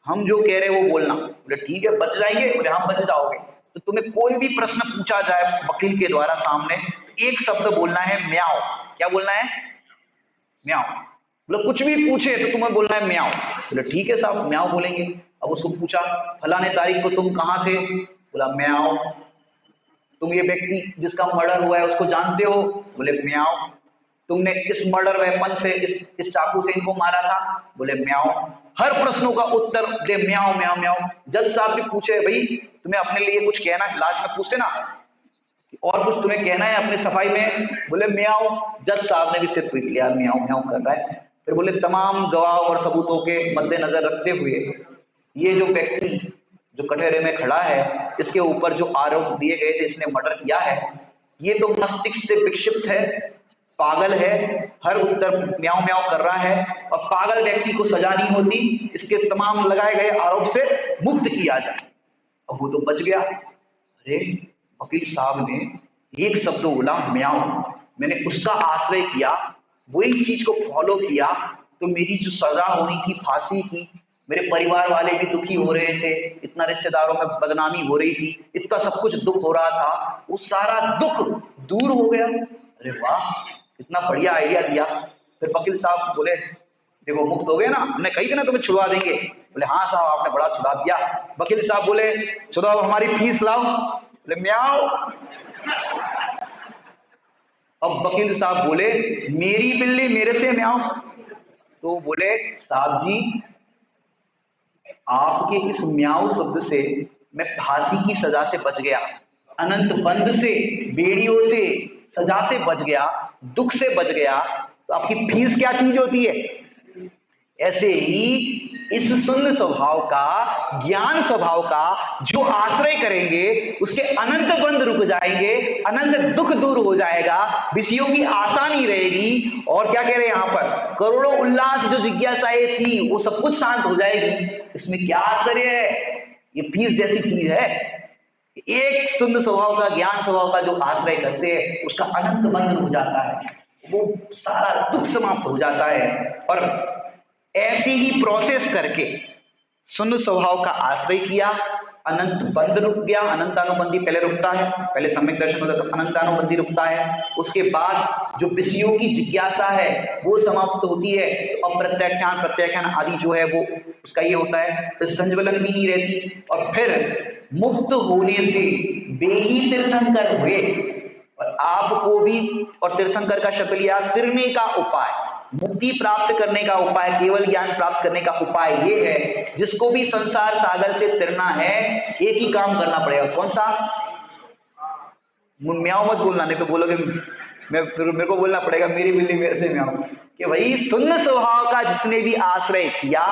हम जो कह रहे हैं वो बोलना। बोले ठीक है, बच जाएंगे? बोले हम बच जाओगे। तो तुम्हें कोई भी प्रश्न पूछा जाए वकील के द्वारा सामने, एक शब्द बोलना है, म्याओ। क्या बोलना है? म्याओ। मतलब कुछ भी पूछे तो तुम्हें बोलना है म्याओ। बोले ठीक है साहब, म्याओ बोलेंगे। अब उसको पूछा, फलाने तारीख को तुम कहाँ थे? बोला म्याओ। तुम ये व्यक्ति जिसका मर्डर हुआ है उसको जानते हो? बोले म्याओ। तुमने इस मर्डर वेपन से, इस चाकू से इनको मारा था? बोले म्याओ। हर प्रश्नों का उत्तर दे म्याओ म्याओ म्याओ। जज साहब भी पूछे, भाई तुम्हें अपने लिए कुछ कहना है? लास्ट में पूछते ना, और कुछ तुम्हें कहना है अपनी सफाई में? बोले म्याओ। जज साहब ने भी सिर पीट लिया, म्याओ म्याओ कर रहा है। फिर बोले तमाम गवाह और सबूतों के मद्देनजर रखते हुए, ये जो व्यक्ति जो कटहरे में खड़ा है, इसके ऊपर जो आरोप दिए गए थे, इसने मर्डर किया है, ये तो मस्तिष्क से विक्षिप्त है, पागल है, हर उत्तर म्याओ म्याओ कर रहा है, और पागल व्यक्ति को सजा नहीं होती, इसके तमाम लगाए गए आरोप से मुक्त किया जाए। अब वो तो बच गया। अरे वकील साहब ने एक शब्द बोला म्याओ, मैंने उसका आश्रय किया, वही चीज को फॉलो किया, तो मेरी जो सजा होनी थी फांसी की, मेरे परिवार वाले भी दुखी हो रहे थे, इतना रिश्तेदारों में बदनामी हो रही थी, इतना सब कुछ दुख हो रहा था, वो सारा दुख दूर हो गया। अरे वाह, कितना बढ़िया आइडिया दिया। फिर वकील साहब बोले देखो मुक्त हो गए ना, हमने कही थी ना तुम्हें छुड़वा देंगे। बोले हाँ साहब आपने बड़ा छुड़ा दिया। वकील साहब बोले छुड़ाओ, हमारी फीस लाओ। बोले म्याओ। अब वकील साहब बोले मेरी बिल्ली मेरे से म्याऊं। तो बोले साहब जी आपके इस म्याऊं शब्द से मैं फांसी की सजा से बच गया, अनंत बंध से, बेड़ियों से, सजा से बच गया, दुख से बच गया, तो आपकी फीस क्या चीज होती है? ऐसे ही इस शून्य स्वभाव का, ज्ञान स्वभाव का जो आश्रय करेंगे उसके अनंत बंध रुक जाएंगे, अनंत दुख दूर हो जाएगा, विषयों की आशा नहीं रहेगी। और क्या कह रहे हैं यहां पर, करोड़ों उल्लास जो जिज्ञासाएं थी वो सब कुछ शांत हो जाएगी। इसमें क्या आश्चर्य है? ये फीस जैसी चीज है। एक शून्य स्वभाव का, ज्ञान स्वभाव का जो आश्रय करते हैं उसका अनंत बंध रुक जाता है, वो सारा दुख समाप्त हो जाता है। और ऐसी ही प्रोसेस करके शून्य स्वभाव का आश्रय किया, अनंत बंध रुक गया। अनंतानुबंधी पहले रुकता है, पहले सम्यक दर्शन होता है तो अनंतानुबंधी रुकता है, उसके बाद जो विषयों की जिज्ञासा है वो समाप्त होती है, तो अप्रत्याख्यान प्रत्याख्यान आदि जो है वो उसका ये होता है, तो संज्वलन भी नहीं रहती। और फिर मुक्त होने से देही तीर्थंकर हुए, और आपको भी, और तीर्थंकर का शब्द लिया, तिरने का उपाय, मुक्ति प्राप्त करने का उपाय, केवल ज्ञान प्राप्त करने का उपाय ये है, जिसको भी संसार सागर से तिरना है एक ही काम करना पड़ेगा। कौन सा? म्याऊं मत बोलना, नहीं तो बोलोगे मेरे को बोलना पड़ेगा मेरी बिल्ली मेरे से म्याऊं। कि भाई शून्य स्वभाव का जिसने भी आश्रय किया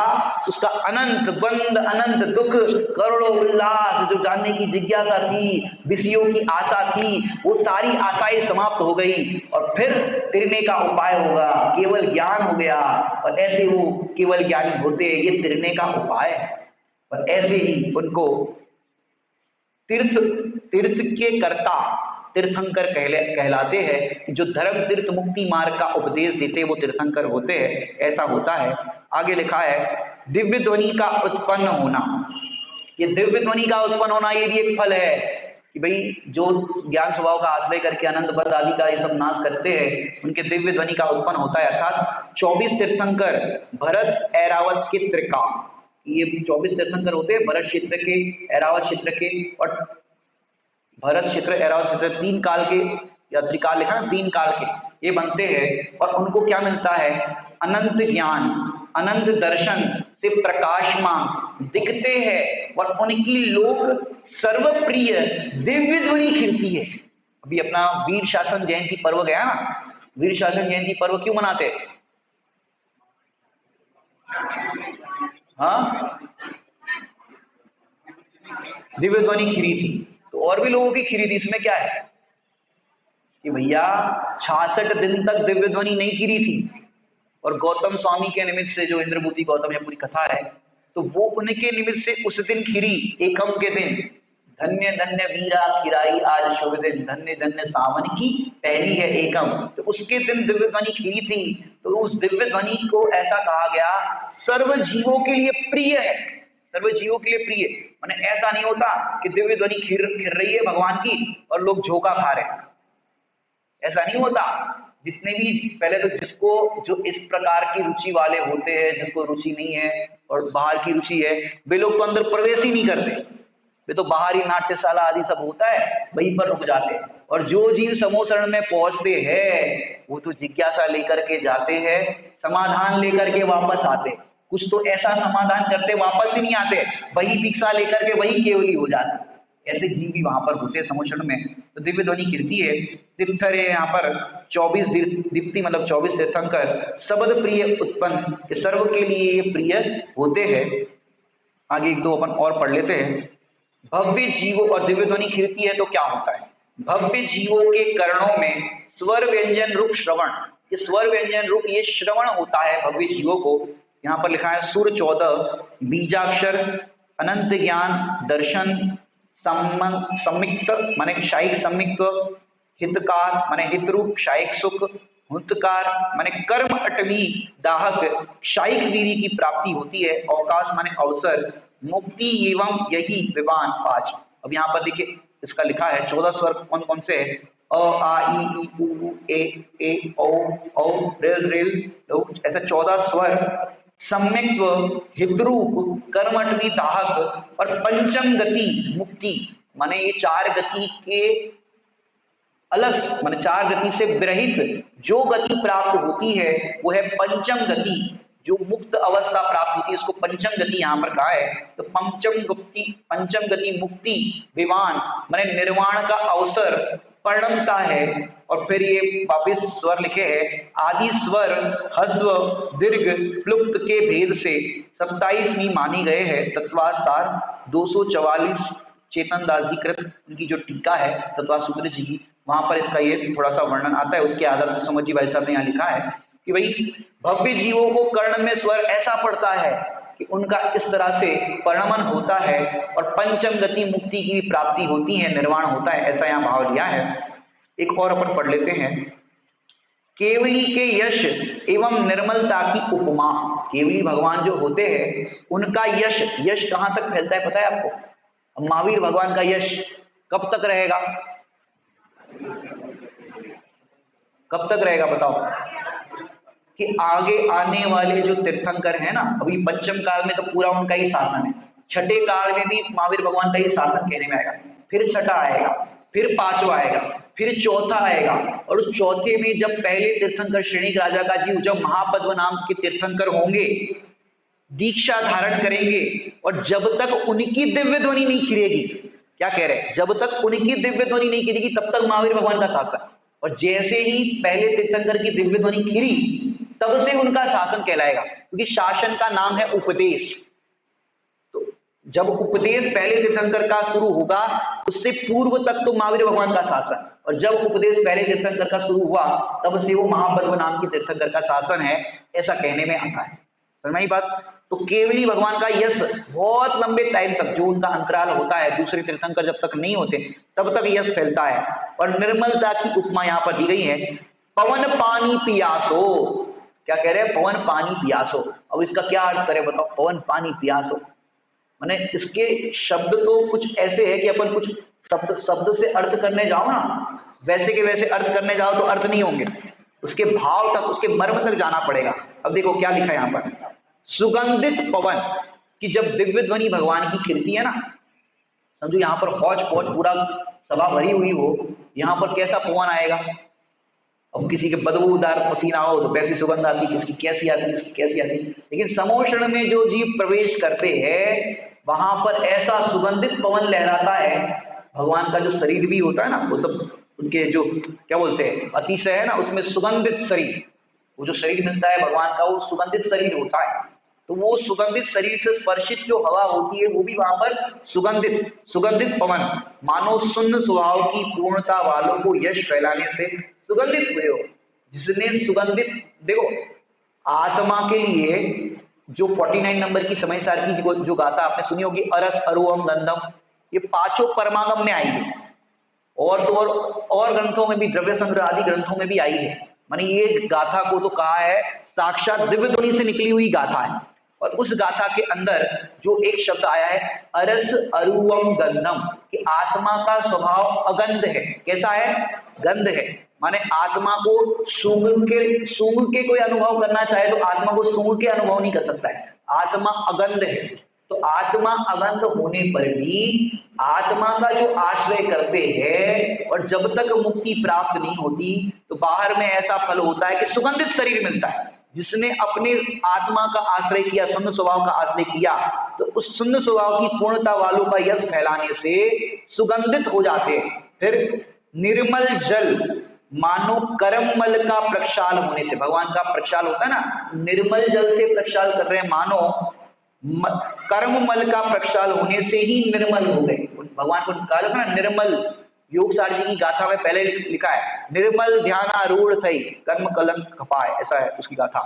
उसका अनंत बंध, अनंत दुख, करोड़ों उल्लास, जो जानने की जिज्ञासा थी, विषयों की आशा थी, वो सारी आशाएं समाप्त हो गई। और फिर तिरने का उपाय होगा, केवल ज्ञान हो गया, और ऐसे वो केवल ज्ञानी होते हैं, ये तिरने का उपाय है। और ऐसे ही उनको तीर्थ के कर्ता तीर्थंकर कहलाते हैं। जो धर्म तीर्थ मुक्ति मार्ग का उपदेश देते हैं वो तीर्थंकर होते हैं, ऐसा होता है। आगे लिखा है दिव्य ध्वनि का उत्पन्न होना। ये दिव्य ध्वनि का उत्पन्न होना ये भी एक फल है कि भाई जो ज्ञान स्वभाव का आश्रय करके अनंत बद आदि का ये सब नाश करते हैं उनके दिव्य ध्वनि का उत्पन्न होता है। अर्थात 24 तीर्थंकर भरत ऐरावत के त्रिका, ये 24 तीर्थंकर होते हैं भरत क्षेत्र के, ऐरावत क्षेत्र के, और भरत क्षेत्र, ऐरावत क्षेत्र, 3 काल के, या त्रिकाल लिखा ना, 3 काल के ये बनते हैं। और उनको क्या मिलता है? अनंत ज्ञान, अनंत दर्शन से प्रकाशमान दिखते हैं, और उनकी लोक सर्वप्रिय दिव्य ध्वनि खिलती है। अभी अपना वीर शासन जयंती पर्व गया ना, वीर शासन जयंती पर्व क्यों मनाते हैं? हाँ, दिव्य ध्वनि खिली थी, तो और भी लोगों की खिली थी। इसमें क्या है कि भैया 66 दिन तक दिव्य ध्वनि नहीं खिली थी, और गौतम स्वामी के निमित्त से, जो इंद्रभूति गौतम, ये पूरी कथा है, तो वो उनके निमित्त से उस दिन खिली, एकम के दिन। धन्य धन्य वीरा खिराई आज शुभ दिन, धन्य धन्य सावन की पहली है एकम, तो उसके दिन दिव्य ध्वनि खिली थी। तो उस दिव्य ध्वनि को ऐसा कहा गया सर्व जीवों के लिए प्रिय है, सर्व जीवों के लिए प्रिय। माने ऐसा नहीं होता कि दिव्य ध्वनि खिर रही है भगवान की और लोग झोंका खा रहे हैं, ऐसा नहीं होता। जितने भी पहले तो जिसको, जो इस प्रकार की रुचि वाले होते हैं, जिसको रुचि नहीं है और बाहर की रुचि है, वे लोग तो अंदर प्रवेश ही नहीं करते, वे तो बाहर ही नाट्यशाला आदि सब होता है वहीं पर रुक जाते हैं। और जो जीव समोसरण में पहुंचते हैं वो तो जिज्ञासा लेकर के जाते हैं, समाधान लेकर के वापस आते। कुछ तो ऐसा समाधान करते वापस ही नहीं आते, वही दीक्षा लेकर के वही केवली हो जाते। ऐसे जीव भी वहां पर होते हैं समोसरण में। तो दिव्य ध्वनि कीर्ति है, तीर्थर है यहाँ पर 24 दीप्ति, मतलब 24 तीर्थंकर शब्द प्रिय उत्पन्न, सर्व के लिए ये प्रिय होते हैं। आगे 1-2 अपन और पढ़ लेते हैं। भव्य जीवों, और दिव्य ध्वनि खिलती है तो क्या होता है? भव्य जीवों के कर्णों में स्वर व्यंजन रूप श्रवण, ये स्वर व्यंजन रूप ये श्रवण होता है भव्य जीवों को। यहाँ पर लिखा है सुर 14, बीजाक्षर, अनंत ज्ञान, दर्शन, सम्मिक्त माने शायिक सम्मिक्त, हितकार माने हित रूप शायिक सुख, हुतकार माने कर्म अटवी दाहक शायिक वीरी की प्राप्ति होती है, अवकाश माने अवसर, मुक्ति एवं यही विवान 5। अब यहाँ पर देखिए इसका लिखा है 14 स्वर कौन कौन से है? अ आ ई उ ए ओ औ रिल रिल, ऐसे 14 स्वर, सम्यक, हितरूप, कर्मटवी दाहक, और पंचम गति मुक्ति, माने ये 4 गति के अलग माने 4 गति से विरहित जो गति प्राप्त होती है वो है पंचम गति। जो मुक्त अवस्था प्राप्त होती है इसको पंचम गति यहाँ पर कहा है। तो पंचम गति मुक्ति विमान माने निर्वाण का अवसर परिणमता है। और फिर ये वापिस स्वर लिखे हैं, आदि स्वर ह्रस्व दीर्घ प्लुप्त के भेद से 27वीं मानी गए हैं। तत्वासार 244 चेतन दास जी कृत उनकी जो टीका है तत्वासूत्र जी की, वहां पर इसका ये थोड़ा सा वर्णन आता है। उसके आधार से समझ जी भाई साहब ने यहाँ लिखा है कि भाई भव्य जीवों को कर्ण में स्वर ऐसा पड़ता है कि उनका इस तरह से परिणमन होता है और पंचम गति मुक्ति की प्राप्ति होती है, निर्वाण होता है, ऐसा यहाँ भाव लिया है। एक और अपन पढ़ लेते हैं, केवली के यश एवं निर्मलता की उपमा। केवली भगवान जो होते हैं उनका यश, यश कहां तक फैलता है पता है आपको? महावीर भगवान का यश कब तक रहेगा? कब तक रहेगा बताओ? कि आगे आने वाले जो तीर्थंकर हैं ना, अभी पंचम काल में तो पूरा उनका ही शासन है, छठे काल में भी महावीर भगवान का ही शासन कहने में आएगा, फिर छठा आएगा, फिर पांचवा आएगा, फिर चौथा आएगा। और उस चौथे में जब पहले तीर्थंकर श्रेणी राजा का जीव जब महापद्म नाम के तीर्थंकर होंगे, दीक्षा धारण करेंगे, और जब तक उनकी दिव्य ध्वनि नहीं खिलेगी, क्या कह रहे हैं, जब तक उनकी दिव्य ध्वनि नहीं खिलेगी तब तक महावीर भगवान का शासन। और जैसे ही पहले तीर्थंकर की दिव्य ध्वनि खिली तब से उनका शासन कहलाएगा, क्योंकि शासन का नाम है उपदेश। तो जब उपदेश पहले तीर्थंकर का शुरू होगा उससे पूर्व तक तो महावीर भगवान का शासन, और जब उपदेश पहले तीर्थंकर का शुरू हुआ तब से वो महापद्म नाम के तीर्थंकर का शासन है, ऐसा कहने में आता है। समझ में बात? तो केवली भगवान का यश बहुत लंबे टाइम तक, जो उनका अंतराल होता है, दूसरे तीर्थंकर जब तक नहीं होते तब तक यश फैलता है। और निर्मलता की उपमा यहाँ पर दी गई है, पवन पानी पियासो। क्या कह रहे हैं? पवन पानी पियासो। अब इसका क्या अर्थ करें बताओ? पवन पानी पियासो माने इसके शब्द तो कुछ ऐसे है कि अपन कुछ शब्द से अर्थ करने जाओ ना, वैसे के वैसे अर्थ करने जाओ तो अर्थ नहीं होंगे, उसके भाव तक, उसके मर्म तक जाना पड़ेगा। अब देखो क्या लिखा है यहाँ पर, सुगंधित पवन की जब दिव्य ध्वनि भगवान की खिलती है ना, समझो यहाँ पर हौज पौज पूरा सभा भरी हुई हो, यहाँ पर कैसा पवन आएगा? अब किसी के बदबूदार पसीना हो तो कैसी सुगंध आती, किसकी कैसी आती, किसकी कैसी आती। लेकिन समोषण में जो जीव प्रवेश करते हैं वहां पर ऐसा सुगंधित पवन लहराता है। भगवान का जो शरीर भी होता है ना, वो सब उनके जो क्या बोलते हैं अतिशय है ना, उसमें सुगंधित शरीर, वो जो शरीर मिलता है भगवान का वो सुगंधित शरीर होता है। तो वो सुगंधित शरीर से स्पर्शित जो हवा होती है वो भी वहां पर सुगंधित पवन, मानो शून्य स्वभाव की पूर्णता वालों को यश फैलाने से सुगंधित हुए हो। जिसने सुगंधित, देखो आत्मा के लिए जो 49 नंबर की समय सार की जो गाथा आपने सुनी होगी, अरस अरुवम गंधम, ये पांचों परमागम में आई है, और तो और ग्रंथों में भी, द्रव्य संग्रह आदि ग्रंथों में भी आई है। माने ये गाथा को तो कहा है साक्षात दिव्य ध्वनि से निकली हुई गाथा है। और उस गाथा के अंदर जो एक शब्द आया है अरस अरुवम गंधम, कि आत्मा का स्वभाव अगंध है। कैसा है? गंध है। माने आत्मा को सूंघ के कोई अनुभव करना चाहे तो आत्मा को सूंघ के अनुभव नहीं कर सकता है, आत्मा अगंध है। तो आत्मा अगंध होने पर भी आत्मा का जो आश्रय करते हैं, और जब तक मुक्ति प्राप्त नहीं होती तो बाहर में ऐसा फल होता है कि सुगंधित शरीर मिलता है। जिसने अपने आत्मा का आश्रय किया, शून्य स्वभाव का आश्रय किया, तो उस शून्य स्वभाव की पूर्णता वालों का यश फैलाने से सुगंधित हो जाते हैं। फिर निर्मल जल, मानो कर्ममल का प्रक्षाल होने से, भगवान का प्रक्षाल होता है ना, निर्मल जल से प्रक्षाल कर रहे हैं, मानो कर्ममल का प्रक्षाल होने से ही निर्मल हो गए। भगवान को कहा जाता है ना निर्मल, योगसार जी की गाथा में पहले लिखा है निर्मल ध्यानारूढ़ थई कर्म कलंक खपाए, ऐसा है उसकी गाथा।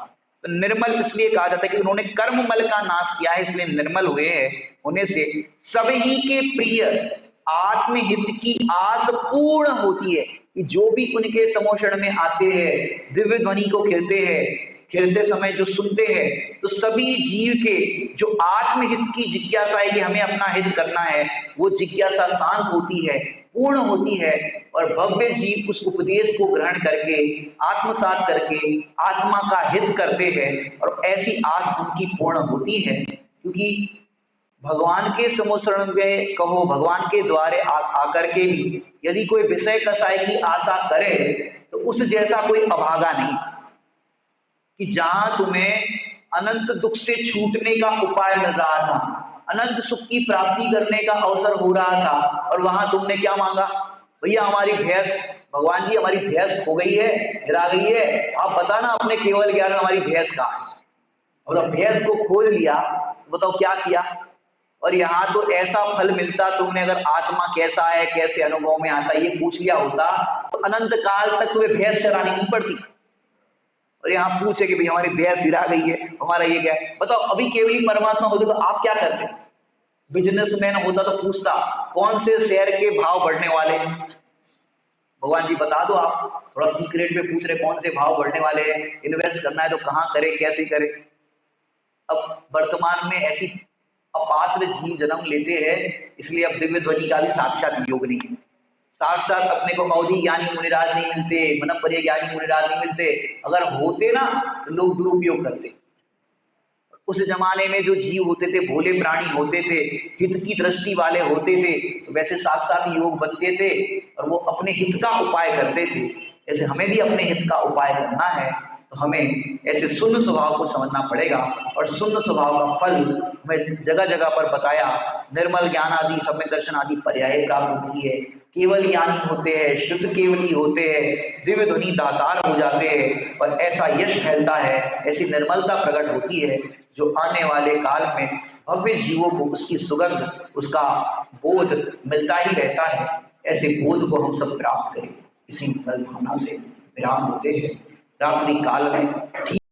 तो निर्मल इसलिए कहा जाता है कि उन्होंने कर्ममल का नाश किया है, इसलिए निर्मल हुए हैं। होने से सभी के प्रिय आत्महित की आस पूर्ण होती है, कि जो भी उनके समोषण में आते हैं, दिव्य ध्वनि को खेलते समय जो सुनते हैं, तो सभी जीव के जो आत्महित की जिज्ञासा है कि हमें अपना हित करना है, वो जिज्ञासा शांत होती है, पूर्ण होती है, और भव्य जीव उस उपदेश को ग्रहण करके, आत्मसात करके आत्मा का हित करते हैं, और ऐसी आस उनकी पूर्ण होती है। क्योंकि भगवान के समुचरण में कहो, भगवान के द्वारे आकर के भी यदि कोई विषय कसाय की आशा करे तो उस जैसा कोई अभागा नहीं कि जहां तुम्हें अनंत दुख से छूटने का उपाय मिल रहा था, अनंत सुख की प्राप्ति करने का अवसर हो रहा था, और वहां तुमने क्या मांगा, भैया हमारी भैंस, भगवान जी हमारी भैंस खो गई है, गिरा गई है, आप बताना अपने केवल ज्ञान में हमारी भैंस कहाँ है। और भैंस को खोज लिया, बताओ क्या किया। और यहाँ तो ऐसा फल मिलता, तुमने अगर आत्मा कैसा है, कैसे अनुभव में आता है ये पूछ लिया होता तो अनंत काल तक तुम्हें भैंस चरानी नहीं पड़ती। और यहाँ पूछे कि भाई हमारी भैंस गिरा गई है, हमारा ये क्या है। बताओ अभी केवल परमात्मा होते तो आप क्या करते। बिजनेसमैन होता तो पूछता कौन से शेयर के भाव बढ़ने वाले, भगवान जी बता दो, आप थोड़ा सीक्रेट में पूछ रहे कौन से भाव बढ़ने वाले हैं, इन्वेस्ट करना है तो कहाँ करे, कैसे करे। अब वर्तमान में ऐसी अपात्र जीव जन्म लेते हैं, इसलिए अब दिव्य ध्वनि का भी साक्षात योग नहीं है। साक्षात अपने को अवधि ज्ञानी मुनिराज नहीं मिलते, मनपर्य ज्ञानी मुनिराज नहीं मिलते। अगर होते ना तो लोग दुरुपयोग करते। उस जमाने में जो जीव होते थे भोले प्राणी होते थे, हित की दृष्टि वाले होते थे, तो वैसे साक्षात योग बनते थे और वो अपने हित का उपाय करते थे। ऐसे हमें भी अपने हित का उपाय करना है तो हमें ऐसे शून्य स्वभाव को समझना पड़ेगा। और शून्य स्वभाव का फल हमें जगह जगह पर बताया, निर्मल ज्ञान आदि सम्यक दर्शन आदि पर्याय प्राप्त होती है, केवल ज्ञानी होते हैं, शुद्ध केवली होते हैं, दिव्य ध्वनि दातार हो जाते हैं और ऐसा यश फैलता है, ऐसी निर्मलता प्रकट होती है जो आने वाले काल में भव्य जीवों को उसकी सुगंध, उसका बोध मिलता ही रहता है। ऐसे बोध को हम सब प्राप्त करें, इसी भावना से विराम होते हैं। रात्रि काल में